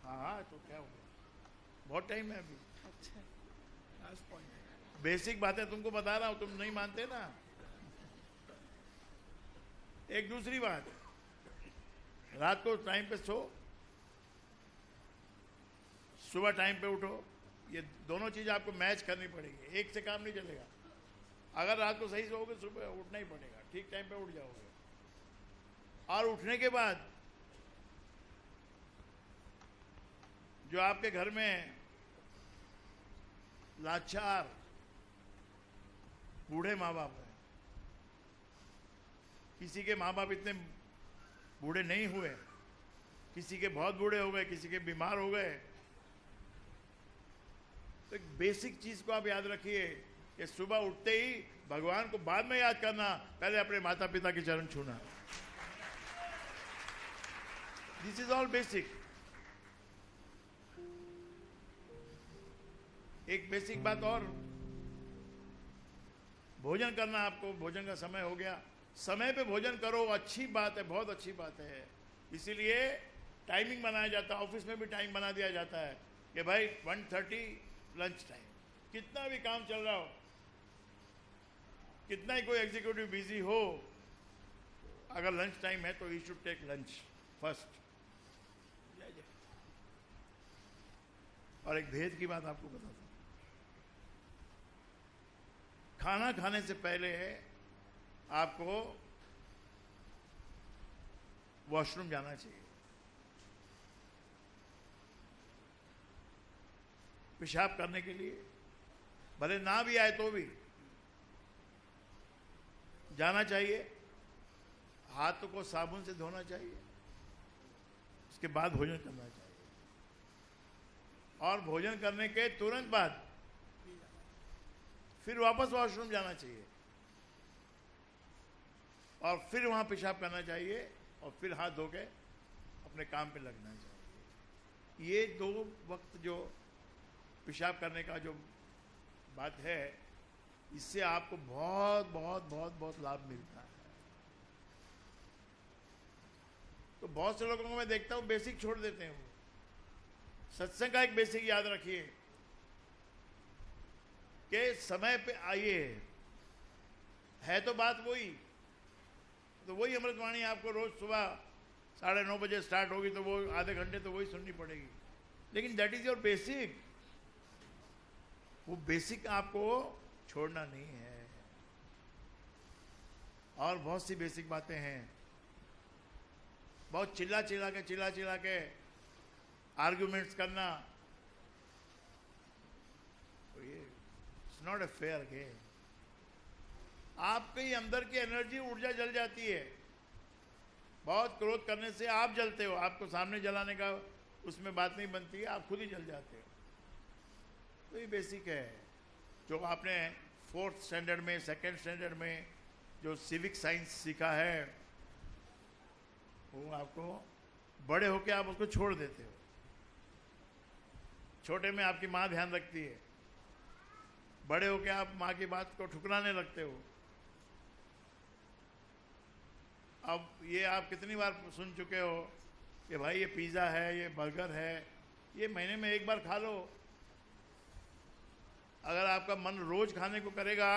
B: हाँ, तो क्या हो गया, बहुत टाइम है अभी।
A: अच्छा, लास्ट पॉइंट।
B: बेसिक बातें तुमको बता रहा हूं, तुम नहीं मानते ना। एक दूसरी बात, रात को टाइम पे सो, सुबह टाइम पे उठो। ये दोनों चीज आपको मैच करनी पड़ेगी, एक से काम नहीं चलेगा। अगर रात को सही सोओगे सुबह उठना ही पड़ेगा, ठीक टाइम पे उठ जाओगे। और उठने के बाद जो आपके घर में लाचार बूढ़े माँ बाप हैं, किसी के माँ बाप इतने बूढ़े नहीं हुए, किसी के बहुत बूढ़े हो गए, किसी के बीमार हो गए, तो एक बेसिक चीज को आप याद रखिए कि सुबह उठते ही भगवान को बाद में याद करना, पहले अपने माता पिता के चरण छूना। This is all basic. एक बेसिक बात और, भोजन करना। आपको भोजन का समय हो गया, समय पे भोजन करो, अच्छी बात है, बहुत अच्छी बात है। इसीलिए टाइमिंग बनाया जाता है, ऑफिस में भी टाइम बना दिया जाता है कि भाई 1:30 लंच टाइम। कितना भी काम चल रहा हो, कितना ही कोई एग्जीक्यूटिव बिजी हो, अगर लंच टाइम है तो you should take lunch first. और एक भेद की बात आपको बताता हूं, खाना खाने से पहले आपको वॉशरूम जाना चाहिए। पेशाब करने के लिए भले ना भी आए तो भी जाना चाहिए। हाथों को साबुन से धोना चाहिए, उसके बाद भोजन करना चाहिए, और भोजन करने के तुरंत बाद फिर वापस वॉशरूम जाना चाहिए, और फिर वहां पेशाब करना चाहिए, और फिर हाथ धो के अपने काम पे लगना चाहिए। ये 2 वक्त जो पेशाब करने का जो बात है, इससे आपको बहुत बहुत बहुत बहुत लाभ मिलता है। तो बहुत से लोगों को मैं देखता हूं बेसिक छोड़ देते हैं। वो सत्संग का एक बेसिक याद रखिए कि समय पे आइए। है तो बात वही, तो वही अमृतवाणी आपको रोज सुबह 9:30 बजे स्टार्ट होगी, तो वो आधे घंटे तो वही सुननी पड़ेगी। लेकिन दैट इज योर बेसिक। वो बेसिक आपको छोड़ना नहीं है। और बहुत सी बेसिक बातें हैं। बहुत चिल्ला चिल्ला के आर्ग्यूमेंट्स करना, तो ये it's not a fair game. आपके अंदर की एनर्जी, ऊर्जा जल जाती है। बहुत क्रोध करने से आप जलते हो, आपको सामने जलाने का उसमें बात नहीं बनती है, आप खुद ही जल जाते हो। तो ये बेसिक है जो आपने 4th स्टैंडर्ड में, 2nd स्टैंडर्ड में जो सिविक साइंस सीखा है, वो आपको बड़े होके आप उसको छोड़ देते हो। छोटे में आपकी माँ ध्यान रखती है, बड़े होके आप माँ की बात को ठुकराने लगते हो। अब ये आप कितनी बार सुन चुके हो कि भाई ये पिज़्ज़ा है, ये बर्गर है, ये महीने में एक बार खा लो। अगर आपका मन रोज खाने को करेगा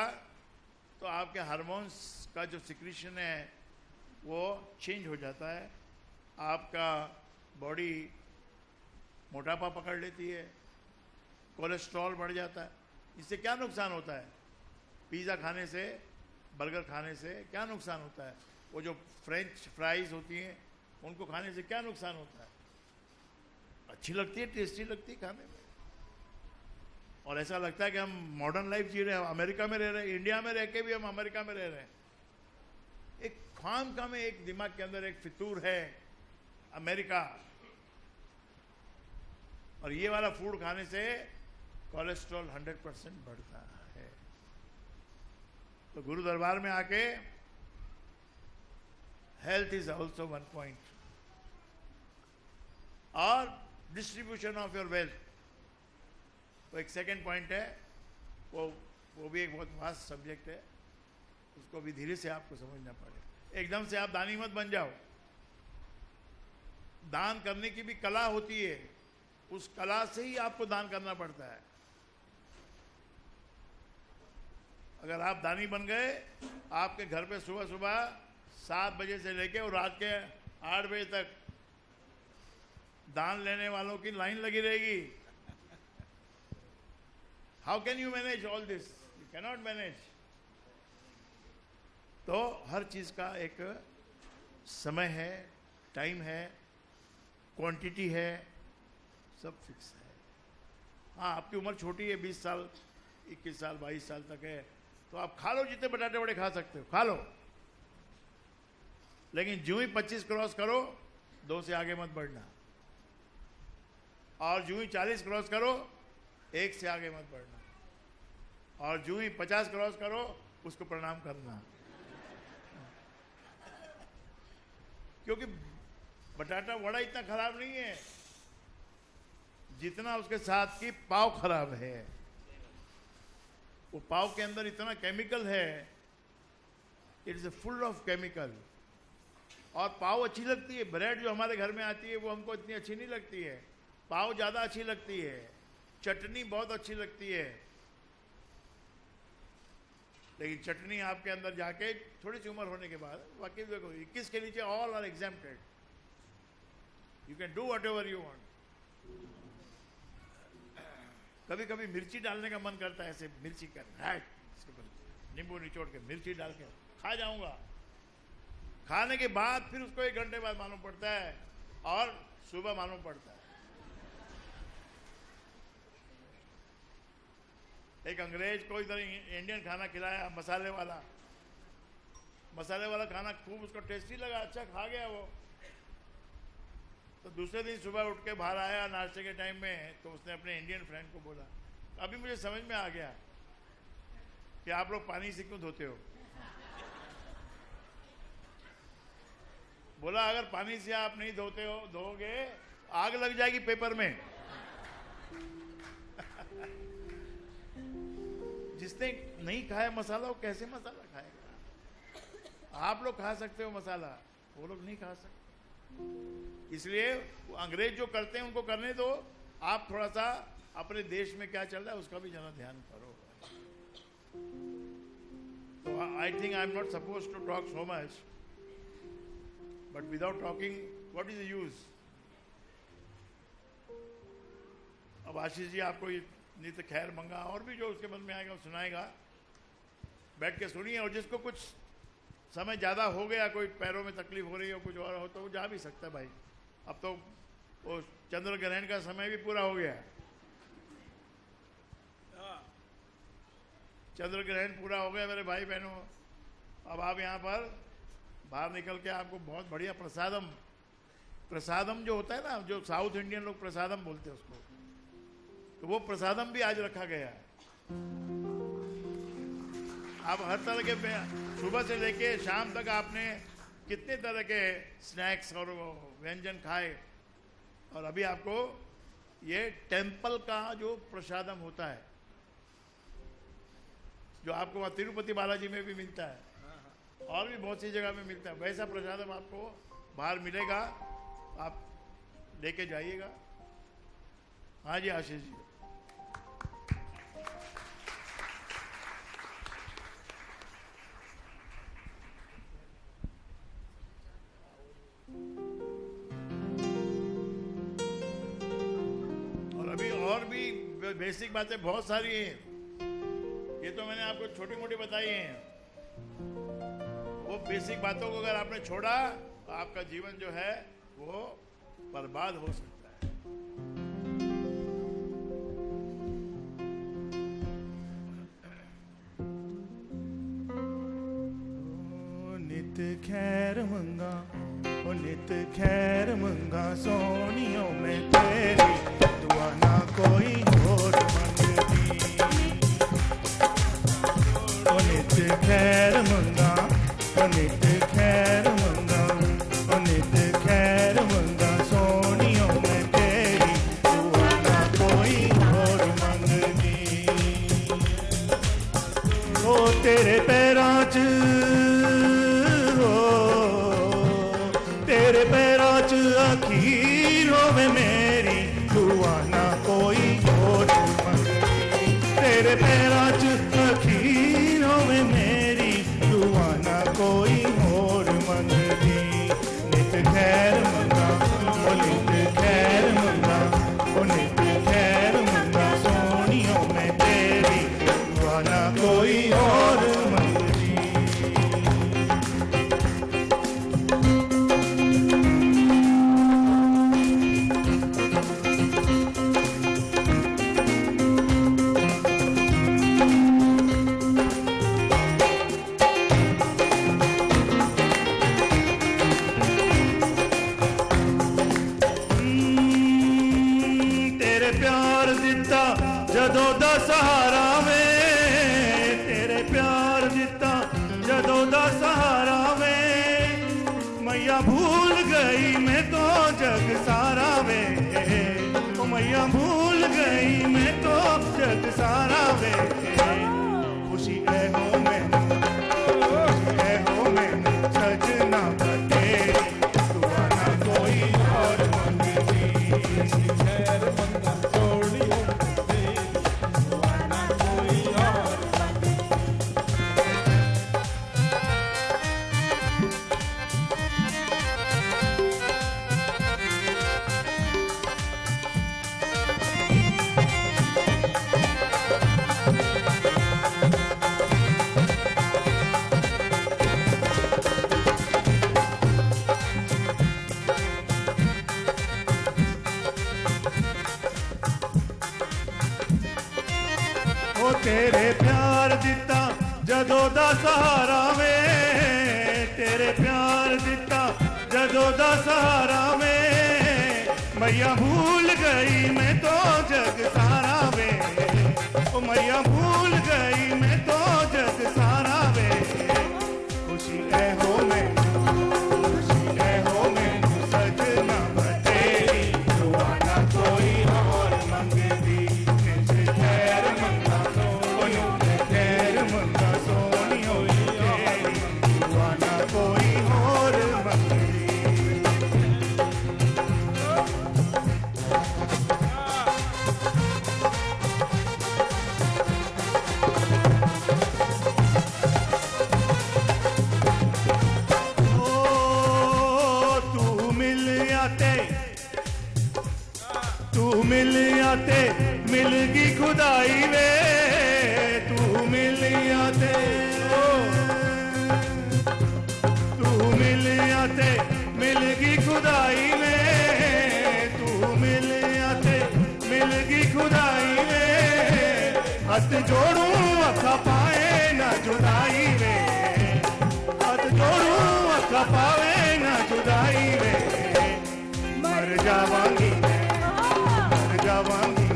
B: तो आपके हार्मोन्स का जो सिक्रीशन है वो चेंज हो जाता है। आपका बॉडी मोटापा पकड़ लेती है, कोलेस्ट्रॉल बढ़ जाता है। इससे क्या नुकसान होता है? पिज़्ज़ा खाने से, बर्गर खाने से क्या नुकसान होता है? वो जो फ्रेंच फ्राइज होती हैं उनको खाने से क्या नुकसान होता है? अच्छी लगती है, टेस्टी लगती है खाने में, और ऐसा लगता है कि हम मॉडर्न लाइफ जी रहे हैं, अमेरिका में रह रहे हैं। इंडिया में रह के भी हम अमेरिका में रह रहे हैं। एक खाम में एक दिमाग के अंदर एक फितूर है अमेरिका, और ये वाला फूड खाने से कोलेस्ट्रॉल 100% बढ़ता है। तो गुरु दरबार में आके health is also one point, और डिस्ट्रीब्यूशन ऑफ योर वेल्थ तो एक सेकेंड पॉइंट है। वो भी एक बहुत वास्ट सब्जेक्ट है, उसको भी धीरे से आपको समझना पड़ेगा। एकदम से आप दानी मत बन जाओ। दान करने की भी कला होती है, उस कला से ही आपको दान करना पड़ता है। अगर आप दानी बन गए, आपके घर पे सुबह सुबह 7 बजे से लेके और रात के 8 बजे तक दान लेने वालों की लाइन लगी रहेगी। How can you manage all this? You cannot manage. तो हर चीज का एक समय है, टाइम है, क्वांटिटी है, सब फिक्स है। हाँ, आपकी उम्र छोटी है, 20 साल 21 साल 22 साल तक है, तो आप खा लो, जितने बटाटे बड़े खा सकते हो खा लो। लेकिन जो ही 25 क्रॉस करो, 2 से आगे मत बढ़ना, और जो ही 40 क्रॉस करो, 1 से आगे मत बढ़ना, और जो ही 50 क्रॉस करो, उसको प्रणाम करना। क्योंकि बटाटा वड़ा इतना खराब नहीं है जितना उसके साथ की पाव खराब है। वो पाव के अंदर इतना केमिकल है, it is full of chemical. और पाव अच्छी लगती है, ब्रेड जो हमारे घर में आती है वो हमको इतनी अच्छी नहीं लगती है, पाव ज्यादा अच्छी लगती है, चटनी बहुत अच्छी लगती है। लेकिन चटनी आपके अंदर जाके थोड़ी सी उम्र होने के बाद, बाकी देखो 21 के नीचे all are exempted, you can do whatever you want. कभी कभी मिर्ची डालने का मन करता है, ऐसे मिर्ची का नींबू निचोड़ के मिर्ची डाल के खा जाऊंगा। खाने के बाद फिर उसको 1 घंटे बाद मालूम पड़ता है, और सुबह मालूम पड़ता है। एक अंग्रेज को इधर इंडियन खाना खिलाया, मसाले वाला खाना खूब उसको टेस्टी लगा, अच्छा खा गया वो। तो दूसरे दिन सुबह उठ के बाहर आया नाश्ते के टाइम में, तो उसने अपने इंडियन फ्रेंड को बोला, अभी मुझे समझ में आ गया कि आप लोग पानी से क्यों धोते हो। बोला अगर पानी से आप नहीं धोगे, आग लग जाएगी पेपर में। जिसने नहीं खाया मसाला, वो कैसे मसाला खाएगा? आप लोग खा सकते हो मसाला, वो लोग नहीं खा सकते। इसलिए अंग्रेज जो करते हैं उनको करने दो, आप थोड़ा सा अपने देश में क्या चल रहा है उसका भी जरा ध्यान करो। तो I think I am not suppose to talk so much, but without talking what is the use. अब आशीष जी आपको नित खैर मंगा और भी जो उसके मन में आएगा वो सुनाएगा, बैठ के सुनिए। और जिसको कुछ समय ज़्यादा हो गया, कोई पैरों में तकलीफ हो रही हो, कुछ और हो, तो वो जा भी सकता है भाई। अब तो वो चंद्र ग्रहण का समय भी पूरा हो गया, चंद्र ग्रहण पूरा हो गया मेरे भाई बहनों। अब आप यहाँ पर बाहर निकल के आपको बहुत बढ़िया प्रसादम जो होता है ना, जो साउथ इंडियन लोग प्रसादम बोलते हैं उसको, तो वो प्रसादम भी आज रखा गया है। आप हर तरह के सुबह से लेके शाम तक आपने कितने तरह के स्नैक्स और व्यंजन खाए, और अभी आपको ये टेम्पल का जो प्रसादम होता है, जो आपको वहाँ तिरुपति बालाजी में भी मिलता है और भी बहुत सी जगह में मिलता है, वैसा प्रसादम आपको बाहर मिलेगा, आप लेके जाइएगा। हाँ जी आशीष जी। और भी बेसिक बातें बहुत सारी हैं, ये तो मैंने आपको छोटी मोटी बताई हैं। वो बेसिक बातों को अगर आपने छोड़ा तो आपका जीवन जो है वो बर्बाद हो सकता है।
D: नित खैर मंगा, ओ नित खैर मंगा, सोनियों में तेरी दुआ ना कोई और मंगती। ओ नित खैर पैरां च हो तेरे पैरां च अखीर होवे मेरी दुआ ना कोई होर मंगदी तेरे पैरां च अखीर होवे मेरी दुआ ना कोई होर मंगदी नित खैर मंगा ओ नित खैर मंगा ओ नित खैर मंगा सोनियो मैं तेरी दुआ ना कोई और मंगदी तेरे प्यार दिता जदों दा सहारा वे तेरे प्यार दिता जदों दा सहारा वे मैया भूल गई मैं तो जग सारा वे ओ मैया भूल गई मैं तो जग सारा वे खुशी है हो मैनू खुशी है हो मैनू सजना तेरी दुआ ना कोई और मंगदी
A: खैर मंगा सोनियो तेरी दुआ ना कोई और
D: ओ तेरे प्यार दिता जदों दा सहारा वे तेरे प्यार दिता जदों दा सहारा वे मैया भूल गई मैं तो जग सारा वे ओ मैया भूल गई मैं तो जग सारा वे खुशी है हो मैनू खुशी है हो मैनू सजना तेरी दुआ ना कोई और मंगदी नित खैर मंगा सोनियो खैर मंगा सोनियो तेरी दुआ ना कोई और मंगदी ओ तू मिल आते मिलगी खुदाई वे तू मिल आते तू मिल आते मिलगी खुदाई वे तू मिल आते मिलगी खुदाई वे हथ जोड़ू अखा पाए ना जुदाई वे हथ जोड़ू अखा पावे ना जुदाई वे मर जावांगी मर जावांगी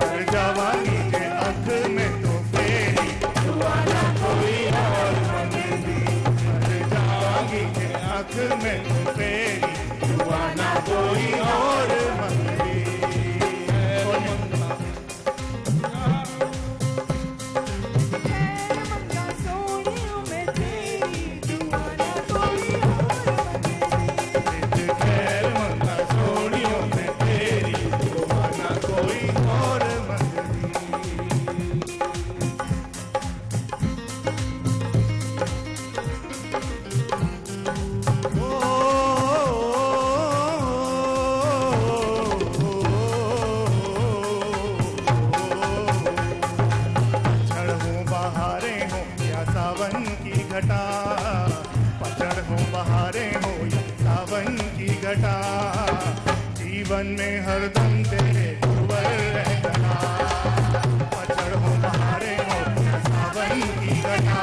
D: मर जावांगी के अख में तो फेरी दुआ ना कोई और मंगदी मर जावांगी के अख में तो फेरी दुआ ना कोई और मंगदी
C: मंगा सोनियो मैं तेरी दुआ ना कोई और मंगदी
D: खैर मंगा सोनियो मैं तेरी दुआ ना कोई और मंगदी पतझड़ हो बहारें हो या सावन की घटा पतझड़ हो बहारें हो या सावन की घटा जीवन में हरदम तेरे गुरुवर रहना पतझड़ हो बहारें हो या सावन की घटा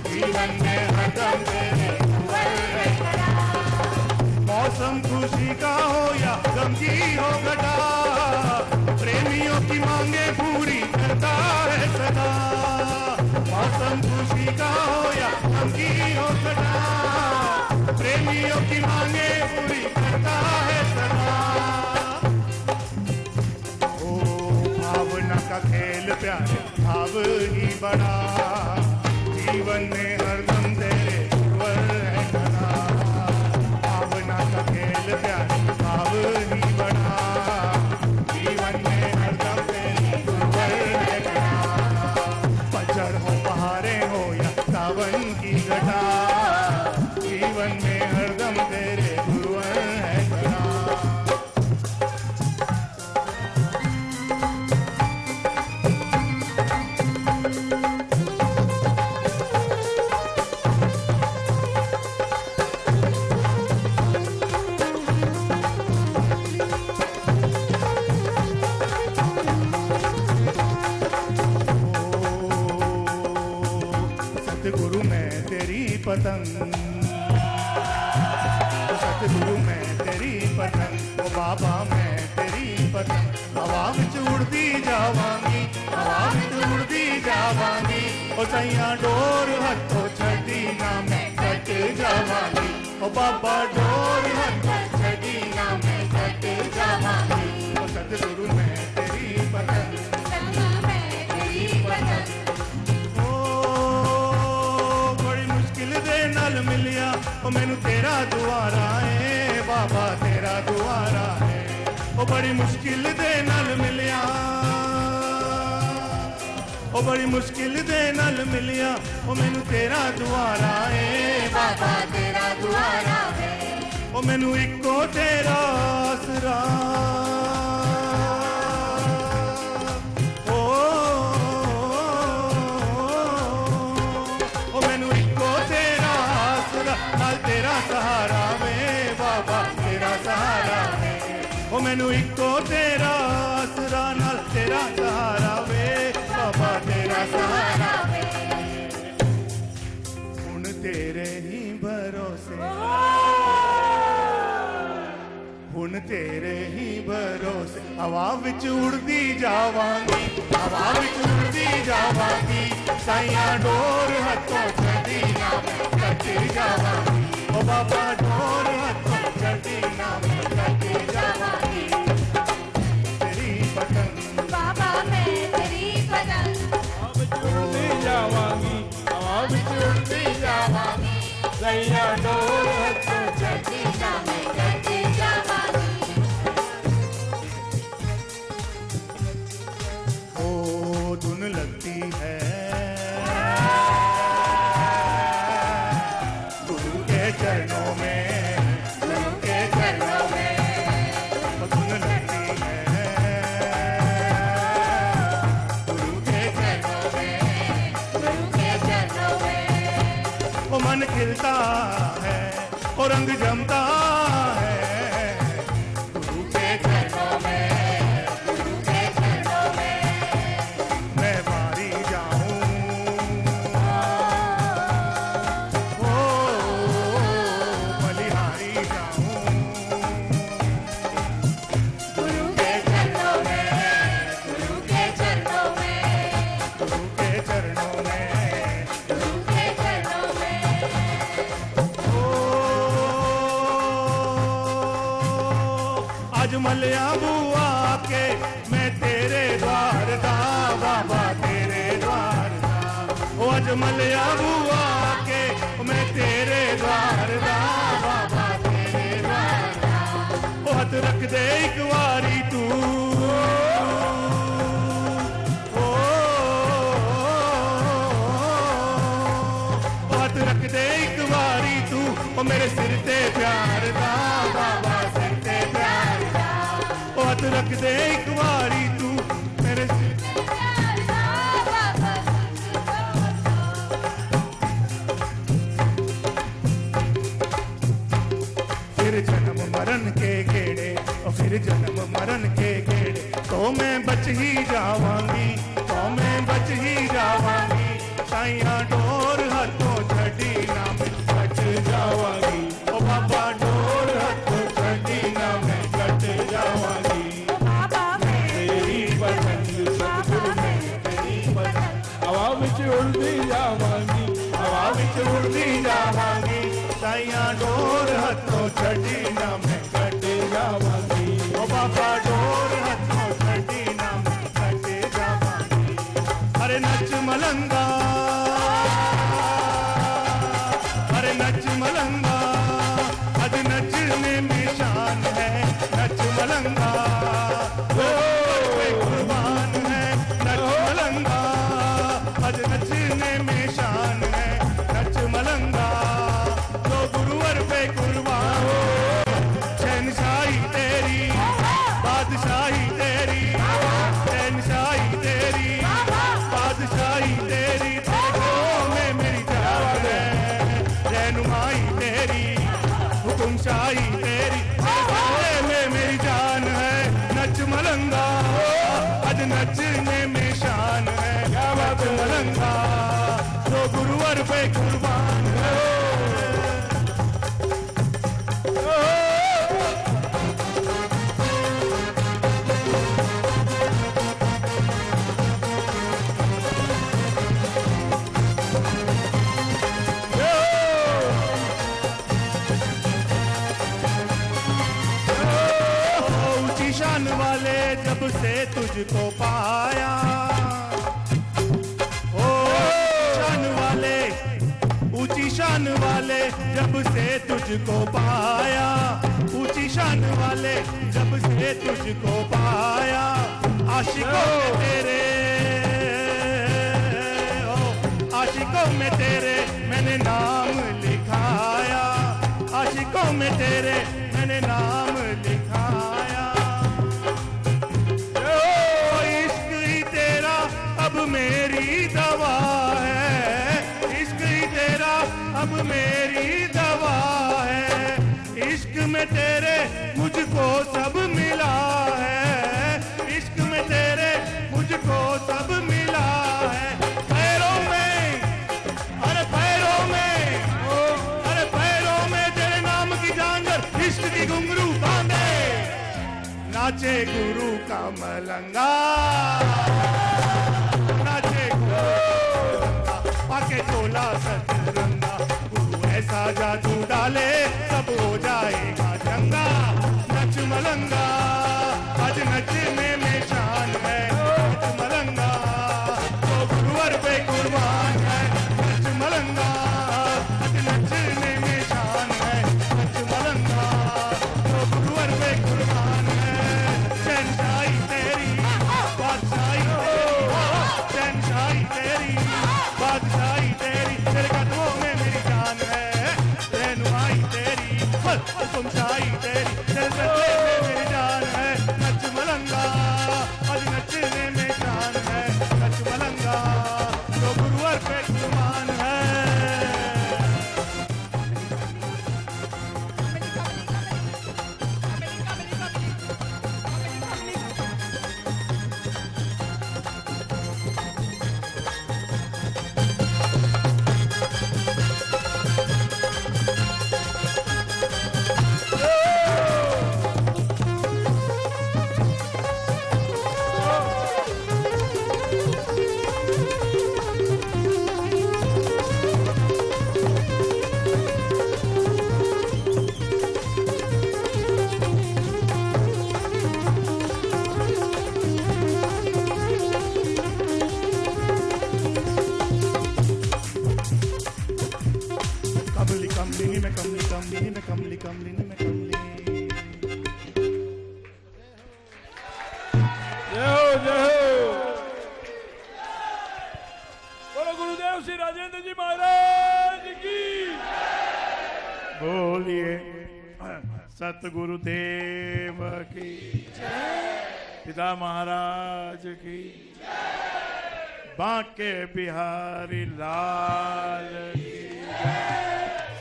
D: जीवन में हरदम तेरे गुरुवर रहना मौसम खुशी का हो या गम की हो घटा प्रेमियों की मांगे पूरी करता है सदा मौसम खुशी का हो या गम की हो घटा प्रेमियों की मांगे पूरी करता है सदा ओ भावना का खेल प्यारे भाव ही बड़ा जीवन में हरदम तेरे गुरुवर है घना भावना का खेल प्यारी भावनी बना जीवन में हरदम तेरे गुरुवर है घना पतझड़ हो बहारें हो या सावन की घटा जीवन में हरदम तेरे गुरुवर है घना सतगुरु मैं तेरी पतंग सतगुरु मैं तेरी पतंग ओ बाबा मैं तेरी पतंग हवा विच उड़दी जावांगी हवा विच उड़दी जावांगी ओ सैया डोर हथों छड्डी ना मैं कट जावांगी ओ बाबा डोर हथों छड्डी ना मैं कट जावांगी ओ सतगुरु मैं तेरी पतंग नल मिलिया ओ मैनू तेरा दुआरा है बाबा तेरा दुआरा है ओ बड़ी मुश्किल दे नल मिलिया ओ बड़ी मुश्किल दे नल मिलिया ओ मैनू तेरा दुआरा है बाबा तेरा दुआरा है ओ मैनू इको तेरा आसरा तेरा सहारा वे बाबा तेरा सहारा वे ओ मैनू इको तेरा आसरा नाल तेरा सहारा वे बाबा तेरा सहारा वे हुण तेरे ही भरोसे हुण तेरे ही भरोसे हवा विच उड़दी जावांगी हवा विच उड़दी जावांगी साइया डोर हथों छड्डी ना कट जावांगी ओ बाबा डोर हथों छड्डी ना कट जावांगी तेरी पतंग
C: बाबा मैं तेरी पतंग
A: उड़ती जावांगी हवा विच उड़ती जावांगी सैया डोर हथों छड्डी
C: ना मैं कट जावांगी
D: ओ धुन लगती है चरणों में गुरु के चरणों में धुन लगती है गुरु के चरणों में
C: गुरु के चरणों में
D: वो मन खिलता है और रंग जमता है गुरु के चरणों में
C: गुरु के चरणों में
D: मैं बारी जाऊं मलिया बुआ के मैं तेरे द्वार दा बाबा तेरे द्वार दा ओ अज मलिया बुआ के मैं तेरे द्वार दा बाबा तेरे द्वार दा ओ हथ रख दे एक वारी तू ओ हथ रख दे एक वारी तू ओ मेरे सिर ते प्यार दा बाबा सिर ते प्यार हाथ रख दे एक बारी तू मेरे फिर जन्म मरण के गेड़े और फिर जन्म मरण के गेड़े तो मैं बच ही जावांगी तो मैं बच ही जावांगी साइया डोर हथों छड़ी ना मैं कट जावांगी ओ बाबा डोर हथों छड़ी ना मैं कट जावांगी
A: हवा विच उड़ती जावांगी
D: हवा विच उड़दी जावांगी साइया डोर हथों छड़ी ना मैं कट जावांगी ओ बाबा डोर हथों छड़ी ना मैं कट जावांगी अरे नच मलंगा मलंगा, आज नचने में शान है। नच मलंगा जो गुरुवर पे कुर्बान है। ऊंची शान वाले जब से तुझको पाया, ओ शान वाले, ऊंची शान वाले जब से तुझको पाया, ऊंची शान वाले जब से तुझको पाया, आशिकों में तेरे, ओ आशिकों में तेरे मैंने नाम लिखाया, आशिकों में तेरे मैंने नाम लिखाया। ओ इश्क ही तेरा अब मेरी दवा है, इश्क ही तेरा अब मेरी दवा है। इश्क में तेरे मुझको सब मिला है, इश्क में तेरे मुझको सब मिला है। पैरों में, अरे पैरों में, अरे पैरों में तेरे नाम की झांझर, इश्क की घुंघरू बांधे, नाचे गुरु का मलंगा, नाचे गुरु का मलंगा, पाके चोला सतरंगा, गुरु ऐसा जादू डाले सब हो जाएगा चंगा। नच मलंगा आज नचने में शान है, नच मलंगा तो गुरुवर पे कुर्बान है। नच मलंगा आज नचने में शान है, नच मलंगा तो गुरुवर पे कुर्बान है। शहनशाही तेरी, बादशाही तेरी, शहनशाही तेरी, बादशाही तेरी, तेरे कदमों में मेरी जान है। रहनुमाई तेरी, हुकुमशाही तेरी, तेरे सजदे में मेरी जान है। नच मलंगा आज नचने में शान है, नच मलंगा तो गुरुवर पे कुर्बान है। कमली कमलिनी में कमली, कमलिनी में कमली, कमलिनी में कमली।
A: जय हो, जय हो। बोलो गुरुदेव श्री राजेंद्र जी महाराज की।
B: बोलिए सतगुरुदेव की, पिता महाराज की, बांके बिहारी लाल की,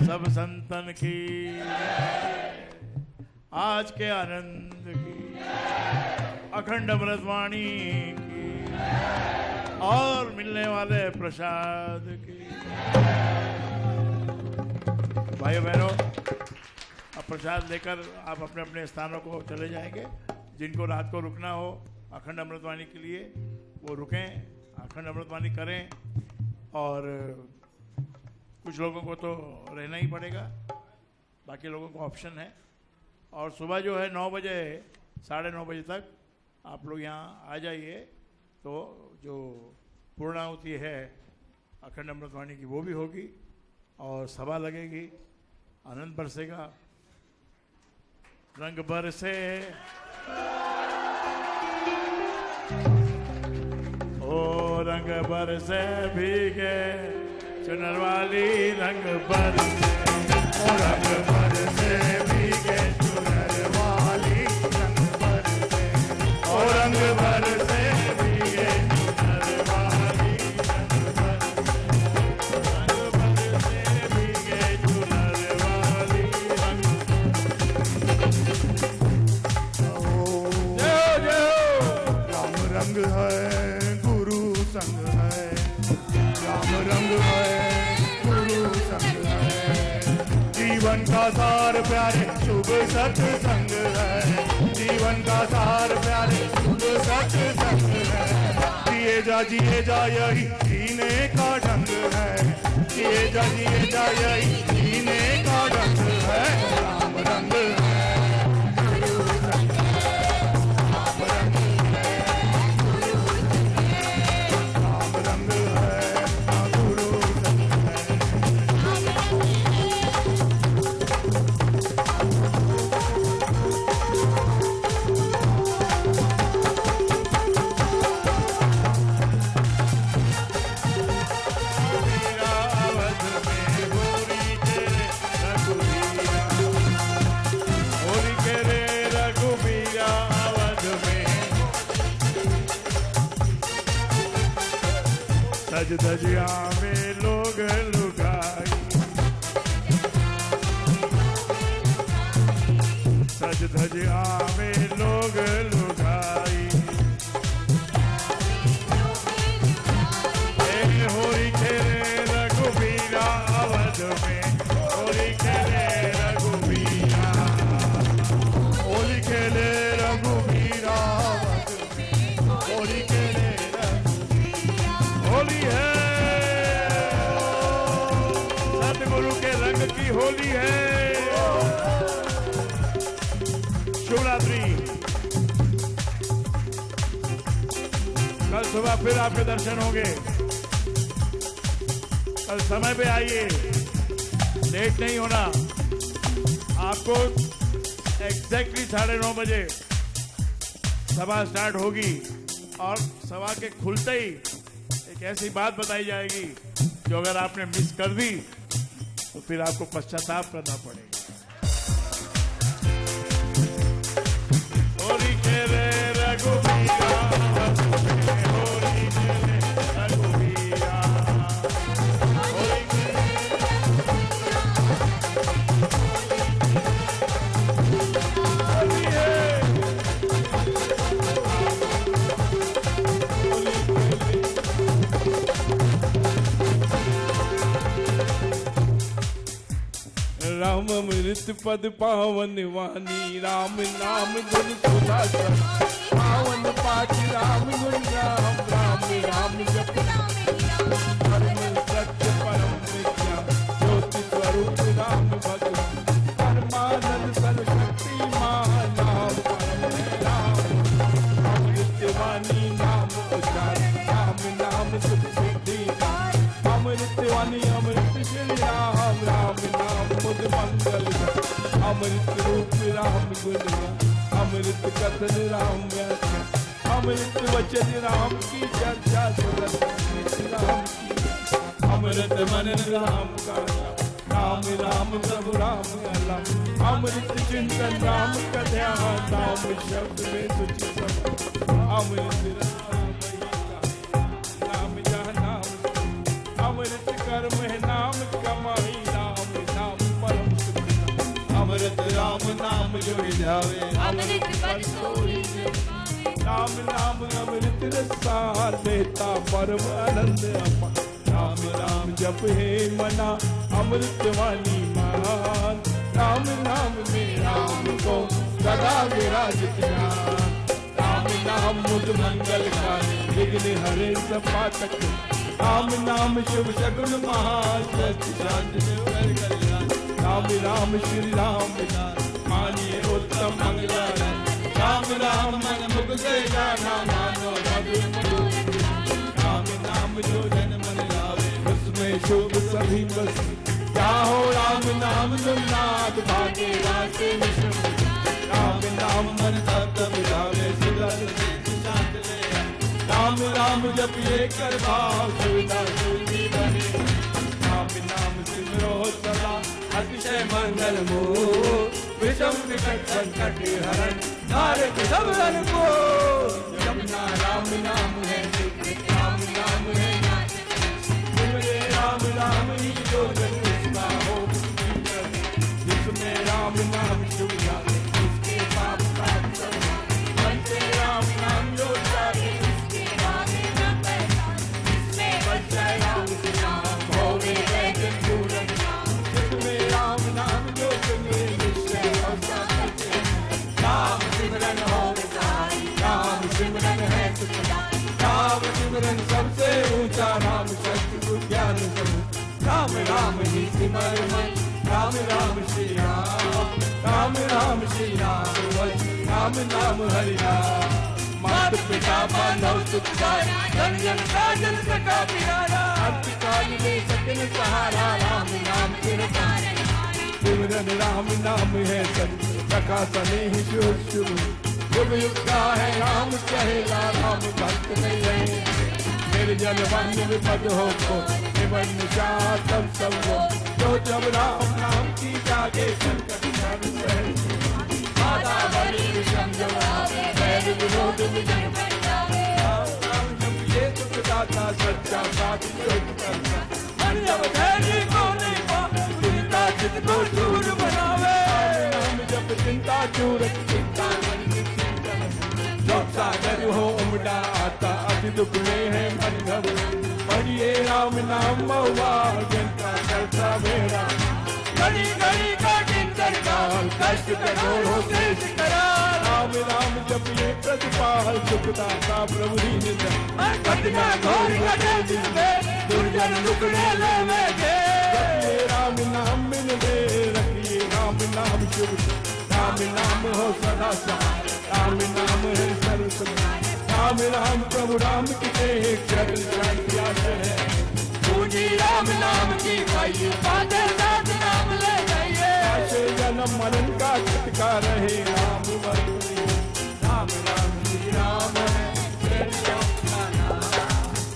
B: सब संतन की, आज के आनंद की, अखंड अमृतवाणी की और मिलने वाले प्रसाद की। भाइयों बहनों, अब प्रसाद लेकर आप अपने अपने स्थानों को चले जाएंगे। जिनको रात को रुकना हो अखंड अमृतवाणी के लिए वो रुकें, अखंड अमृतवाणी करें। और कुछ लोगों को तो रहना ही पड़ेगा, बाकी लोगों को ऑप्शन है। और सुबह जो है 9 बजे 9:30 बजे तक आप लोग यहाँ आ जाइए, तो जो पूर्णाहुति है अखंड अमृतवाणी की वो भी होगी और सभा लगेगी, आनंद बरसेगा, रंग बरसे ओ रंग बरसे भीगे चुनर वाली, रंग बरसे
D: ओ रंग बरसे भीगे चुनर वाली, रंग बरसे ओ रंग बरसे भीगे चुनर वाली, रंग बरसे भीगे चुनर वाली, रंग
A: जय हो, जय हो।
D: है गुरु संग है, राम रंग है गुरु संग है। जीवन का सार प्यारे शुभ सत्संग है, जीवन का सार प्यारे शुभ सत्संग है। जिए जा यही जीने का ढंग है, जिए जा यही जीने का ढंग है। राम रंग है गुरु संग है, राम रंग है राम रंग है गुरु संग है। सज धजिया में लोग लुगाई, सज धजिया में लोग लुगाई। होली खेले रघुबीरा अवध में, होली खेले रघुबीरा, होली खेले रघुबीरा अवध में, होली खेले होली है सतगुरु के रंग की होली है। शिवरात्रि कल सुबह फिर आपके दर्शन होंगे। कल समय पे आइए, लेट नहीं होना। आपको एग्जैक्टली 9:30 बजे सभा स्टार्ट होगी और सभा के खुलते ही एक ऐसी बात बताई जाएगी जो अगर आपने मिस कर दी तो फिर आपको पश्चाताप करना पड़ेगा। होली खेले रघुबीरा, होली खेले रघुबीरा, होली खेले होली है।
A: राम अमृत पद पावन वाणी, राम नाम गुण सुधाकर, पावन पाठ राम गुण राम, राम राम जप परम सत्य परम विद्या, ज्योति स्वरूप राम भगवान, परमानंद सर्वशक्ति महानाम परम है राम। अमृत वाणी नाम उच्चार, राम नाम सुख सिद्धि, अमृत वाणी अमृत श्री राम, राम नाम मुझ मंगल, अमृत रूप राम गुण, अमृत कथन राम व्याख्या, अमृत वचन राम की चर्चा, राम की अमृत मनन राम का, राम राम प्रभु राम अल्लाह, अमृत चिंतन राम का ध्यान, राम शब्द में सुचि सब, अमृत राम जहाँ नाम, अमृत कर्म है नाम कमाई, राम नाम परम सुख, अमृत राम नाम जो जावे, अमृत पर सोई राम नाम अमृत रसार, देता परम आनंद अपा, राम राम जप हे मना, अमृत वाणी महान, राम नाम में राम को सदा विराजित जान, राम नाम मुझ मंगल कारी, विघ्न हरे सपाटक, राम नाम शुभ शगुन महान, सत्य शांति कर कल्याण, राम राम श्री राम मानिए उत्तम मंगल, राम राम मन मुख से गाना मानो मधुर, राम नाम जो जन मन लावे, उसमें शुभ सभी बस, क्या हो राम नाम सुनाथ भागे रास्ते विष्णु, राम नाम मन तब मिलावे, शांत ले, राम राम जपिए कर भाव, सुविधा सुधी बने, राम नाम सिमरो सदा अतिशय मंगल मोह, विषम विकट संकट हरण, नारक सब रन को, जमुना राम नाम है, राम नाम है, राम राम ही जो जन उसका हो, जिसमें राम नाम शुभ जाते, उसके पाप काट, राम नाम जो जाते,
C: सिमरन है सुखदाई।
A: राम सिमरन सबसे ऊंचा, राम शक्ति ज्ञान स्वरूप। राम राम ही सिमर मन, राम राम श्री राम, राम राम श्री राम वच, राम नाम हरि राम। मात पिता बांधव सुखदाई, जन जन का जन सका प्यारा। अंतकाल में सकिन सहारा, राम नाम सिर तारण हारा। सिमरन राम नाम है सत, सखा सने ही शुभ शुभ। युग युग का है राम कहेला, राम भक्त नहीं रहे। निर्जल वन विपद हो को, निबन निशा तब सब हो। जो जब राम नाम की जागे, संकट सब सहे।
C: बाधा बड़ी विषम जब आवे, वैर विरोध विजन बन जावे।
A: राम जब ये सुखदाता, सच्चा साथ योग करता। मन जब धैर्य को नहीं पावे, चिंता चित को चूर बनावे। राम जब चिंता चूर, चिंता मन की चिंतन। जो सागर हो उमड़ा आता, अति दुख में है मन घबराए। पढ़िए राम नाम महुआ, जनता करता बेड़ा। घड़ी घड़ी का चिंतन काल, कष्ट कठोर हो शेष कराल। राम राम जपिए प्रतिपाल, सुखदाता प्रभु ही निधन। कठिना घोर कटे दिल में, दुर्जन रुकने लगे थे। रखिए राम नाम मिल दे, रखिए राम नाम शुभ। राम नाम हो सदा सहाय, राम नाम है सर्व सुखाय। राम राम प्रभु राम की जय, जगत क्रांति आशय है। पूजी राम नाम की पाइए, बातें साथ नाम ले जाइए। आशय जन्म मरण का छुटका रहे, राम वर्तुनी। राम राम श्री राम है, जय राम का नाम।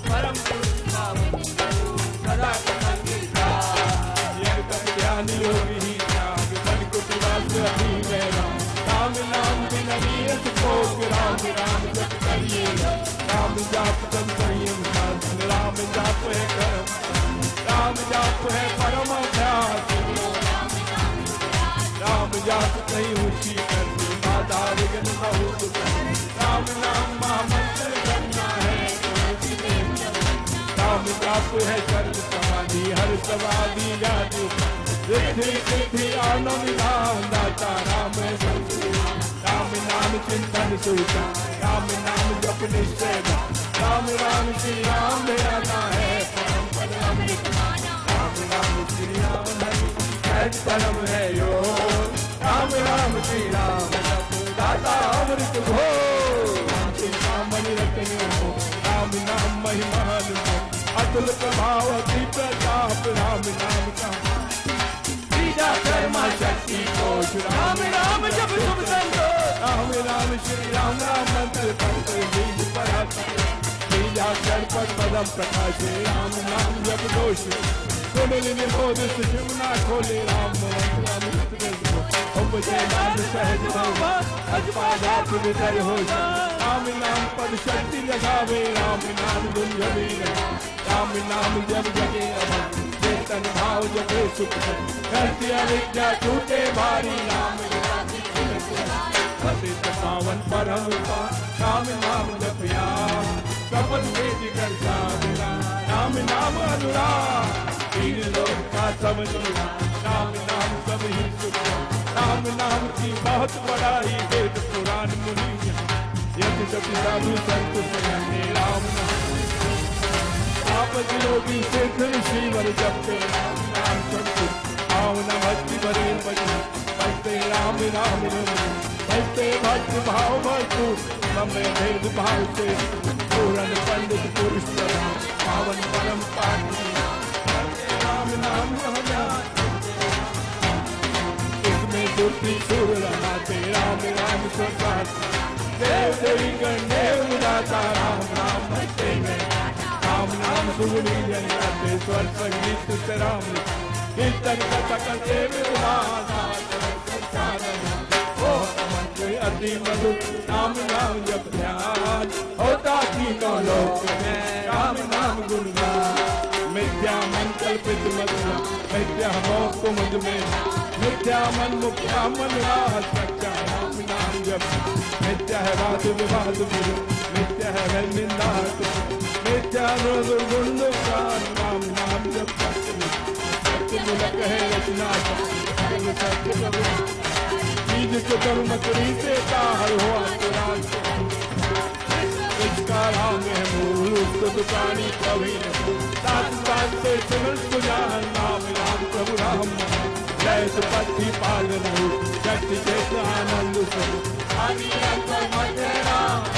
A: परम पुरुष पावन सदा कमल की धार। यज्ञ तप ध्यान योगी ही त्याग, मन को विलास अति में राम। राम नाम बिन नियत भोग, राम राम जप करिए। राम जाप तम संयम साधन, राम जाप है कर्म, राम जाप है परम अभ्यास। राम जाप कहीं ऊंची करनी, बाधा विघ्न न हो सुख। राम नाम महामंत्र करना है, राम जाप है सर्व समाधि, हर समाधि यादि। रिद्धि सिद्धि आनंद विधान दाता, राम है सबसे। राम नाम चिंतन सुविधा, राम नाम जप निश्चय। राम राम श्री राम मेरा नाम है, परम पद अमृत। राम राम श्री राम है, परम है योग। राम राम श्री राम दाता अमृत भो। राम श्री राम मणि रत्न हो, राम नाम महिमान हो। अतुल प्रभाव अति प्रताप, राम नाम का कर्मा शक्ति कोश। राम राम जब शुभ संतोष, राम राम श्री राम राम मंत्र तंत्र बीज पराता। बीजाक्षर पद पदम प्रकाशे, राम नाम जब दोष। कुंडली निबोध सुषुम्ना ना खोले, राम मंत्र उपजय नाम सहज भाव। अजपादात विजय हो, राम नाम पद शक्ति जगावे। राम नाम गुंजवे, राम नाम जब जगे अमर। चेतन भाव जगे सुख, करती अविद्या टूटे भारी। राम पतित पावन परम पावन, राम नाम जपिया सपन भेज कर साधना। राम नाम अनुराग, तीन लोक का समझ मिला। राम नाम सब ही सुख, राम नाम की बहुत बड़ाई। वेद पुराण मुनि यज्ञ जपि साधु संत सुने। राम नाम आप लोगी सिद्ध ऋषिवर जपते, राम नाम संत भावना भक्ति भरे भजन। भजते राम राम रमन, भजते भक्ति भाव भरपूर। लंबे भेद भाव से पूर्ण पंडित पुरुष प्रधान, पावन परम पाठी। राम नाम हमारा, इसमें दुर्ति सुर रमाते। राम राम स्वसात, देव देवी गणदेव विधाता। राम नाम भजते में, राम नाम सुगुनी जन गाते। स्वर संगीत से राम कीर्तन कथा करते विद्वान। अति मधुर राम नाम जप ध्यान, होता तीनों लोक में राम नाम गुणगान। मिथ्या मन कल्पित मत, मिथ्या मोह को मुझ में। मिथ्या मन मुख्या मन राज, सच्चा राम नाम जप। मिथ्या है वाद विवाद गुरु, मिथ्या है निंदा। मिथ्या दुर्गुण नुकसान, राम नाम जप। सत्य मुलक है रचना, सत्य बीज को कर्म करी से ताहर हुआ तुरान। राम है मूल उसको दुकानी कभी न भूल। साथ साथ से सुन सुजान नाम राम प्रभु राम जय सुपति पालन हो शक्ति चेत आनंद स्वरूप आदि अंत मध्य राम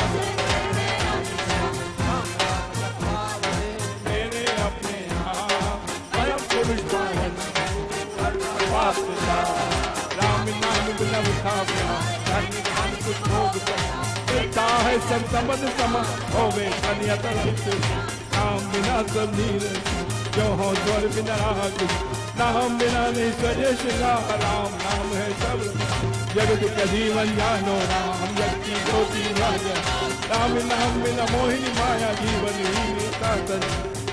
A: मेरे अपने आप परम पुरुष पावन राम नाम बिलव था धर्म ध्यान कुछ भोग करता है सब संबंध समा होवे कन्यत राम बिना सब नीर जो हो द्वर बिना राग नाम बिना नहीं सजे श्रृंगार राम नाम है सब जगत का जीवन जानो राम जग की ज्योति राजा राम नाम बिना मोहिनी माया जीवन ही साधन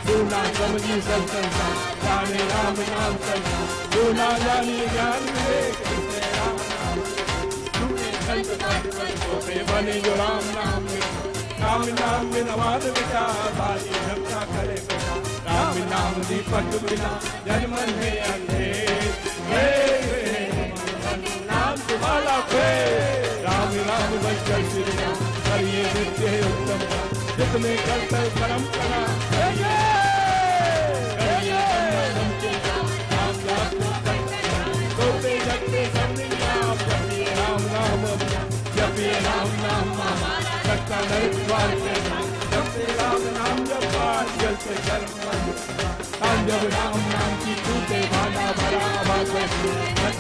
A: सुना समझी सब संसार जाने राम नाम संसार सुना जानी ज्ञान विवेक राम नाम सुने संत पाठ बने जो राम नाम राम नाम बिना वाद विचार भारी झगड़ा करे राम नाम दीपक बिना जन्म है अंधेर नाम तुम्हारा फे राम राम बचकर श्री राम करिए नित्य है उत्तम जितने करते परम करा सोते जगते समझिए राम राम जपिए राम नाम सकता नर द्वार जपते राम नाम जपा जल से कर्म जब राम नाम की टूटे भाना भरा भाग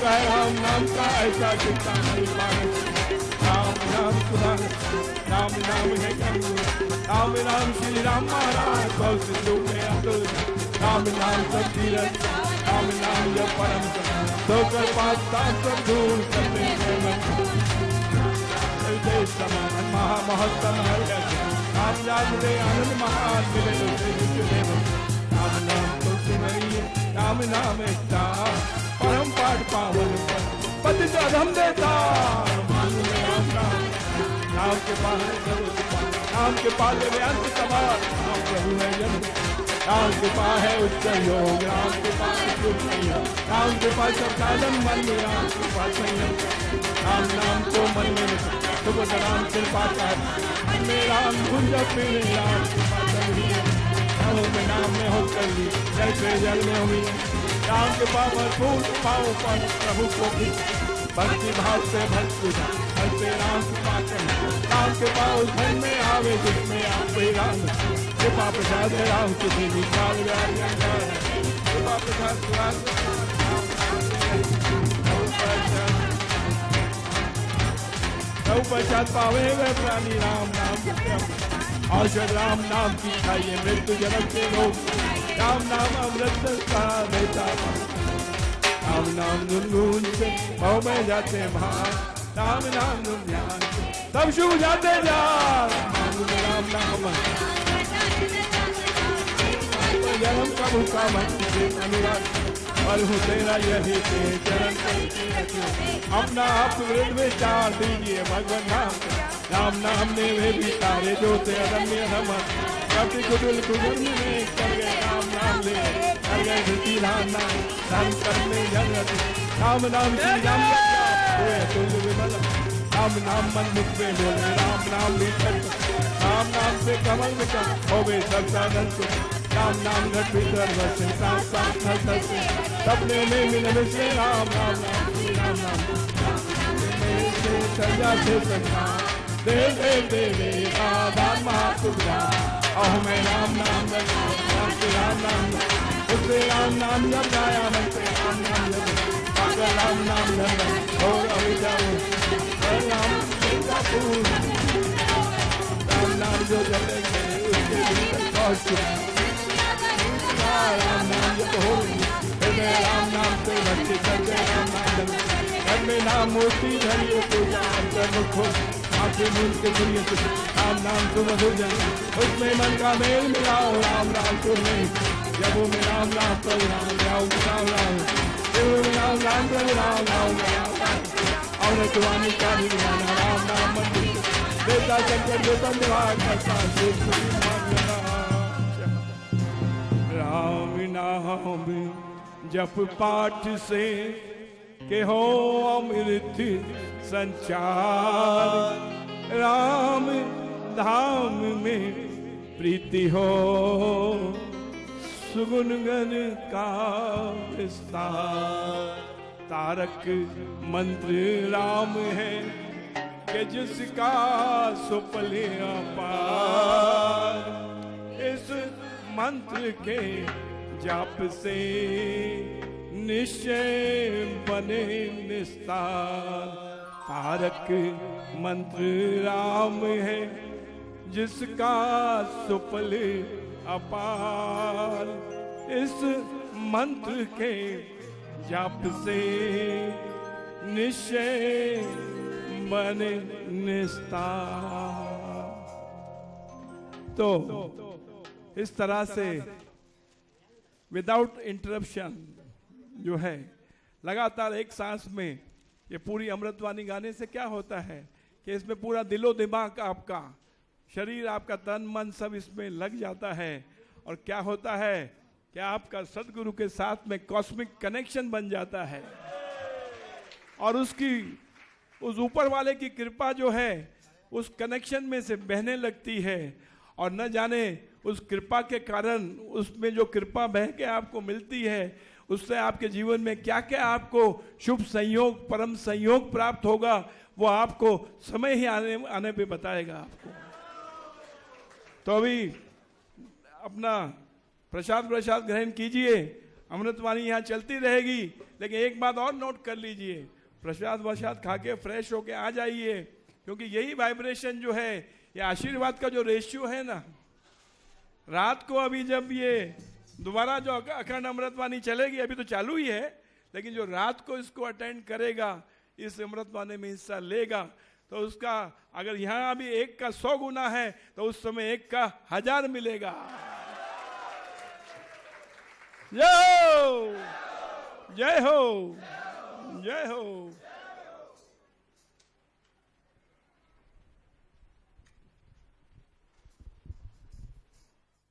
A: राम नाम का ऐसा चिंता नहीं पाए राम नाम सुधार राम नाम है राम राम श्री राम महाराज बहुत सिद्धू में अतुल राम नाम सब तीरथ राम नाम जब परम धोकर पास सात सब दूर करने समान महामहोत्तम राम जान रे आनंद महान मिले राम नाम तुलसी मरिए राम नाम एकता परम पाठ पावन पति का धम देता राम राम राम के पास राम के पास अंत सवार राम प्रभु है जन्म राम के पास है उच्च योग राम के पास राम के पास सब साधन मन में राम के पास राम नाम को मन में सुबह राम के पास मन में राम गुंज मेरे राम के पास में नाम में हो कर ली जैसे जल में हुई राम के पास फूल पाओ पर प्रभु को भी भक्ति भाव से भक्ति भक्ति राम के पास राम के पास घर में आवे जिसमें आप राम कृपा प्रसाद राम की देवी काल कृपा प्रसाद प्रसाद पावे वे प्राणी राम नाम औषध राम नाम की खाइए मृत्यु जन्म के लोग राम नाम अमृत का देता राम नाम गुनगुन से भाव में जाते महान राम नाम ध्यान सब शुभ जाते जान राम नाम जन्म का भूखा मन से अनुराग और हूँ तेरा यही ते चरण अपना आप वृद्ध विचार दीजिए भगवान नाम राम नाम ने वे भी तारे जो थे अदम्य नमन कभी कुटुल कुटुल में कर गए राम नाम ले कर गए धृति राम नाम धर्म करने जगत राम नाम श्री राम हुए तुल विमल राम नाम मन मुख में बोले राम नाम भीतर राम नाम से कमल में कम हो गए सब साधन को राम नाम घट भीतर बसे साथ साथ हर से सपने में मिले से राम राम नाम श्री राम नाम से सजा से सजा देव देव देवे आधार महापुरा अहो मैं राम नाम राम के राम नाम उससे राम नाम जब गाया मन से राम नाम जब अगर राम नाम धन और अभी जाओ राम का फूल राम नाम जो जलेंगे उसके भीतर पहुँच राम नाम जब हो मैं राम नाम से भक्ति करते राम नाम घर में नाम मूर्ति धरिए पूजा अंतर्मुख हो आपके मूल के दुनिया से राम नाम तुम मधुर जन उसमें मन का मेल मिलाओ राम राम तुम नहीं जब वो में राम राम प्रभु राम राम राम राम में राम राम प्रभु राम राम और तुम्हारी का भी राम नाम मंदिर देवता शंकर जो धन्यवाद करता राम नाम जप पाठ से के हो अमृत संचार राम धाम में प्रीति हो, सुगुनगन का विस्तार। तारक मंत्र राम है कि जिसका सुफल अपार। इस मंत्र के जाप से निश्चय बने निस्तार। तारक मंत्र राम है जिसका सुफल अपार। इस मंत्र के जाप से निश्चय बने निस्तार। तो इस तरह से विदाउट इंटरप्शन जो है, लगातार एक सांस में ये पूरी अमृतवाणी गाने से क्या होता है कि इसमें पूरा दिलो दिमाग आपका, शरीर आपका, तन मन सब इसमें लग जाता है। और क्या होता है कि आपका सदगुरु के साथ में कॉस्मिक कनेक्शन बन जाता है। और उसकी, उस ऊपर वाले की कृपा जो है उस कनेक्शन में से बहने लगती है। और न जाने उस कृपा के कारण, उसमें जो कृपा बह के आपको मिलती है, उससे आपके जीवन में क्या क्या आपको शुभ संयोग, परम संयोग प्राप्त होगा, वो आपको समय ही आने पे बताएगा आपको। तो अभी अपना प्रसाद ग्रहण कीजिए। अमृतवाणी यहाँ चलती रहेगी, लेकिन एक बात और नोट कर लीजिए, प्रसाद खा के फ्रेश होके आ जाइए, क्योंकि यही वाइब्रेशन जो है, ये आशीर्वाद का जो रेशियो है ना, रात को अभी जब ये दोबारा जो अखंड अमृतवाणी चलेगी, अभी तो चालू ही है, लेकिन जो रात को इसको अटेंड करेगा, इस अमृतवाणी में हिस्सा लेगा, तो उसका अगर यहाँ अभी 1 का 100 गुना है, तो उस समय 1 का 1000 मिलेगा। जय हो, जय हो, जय हो।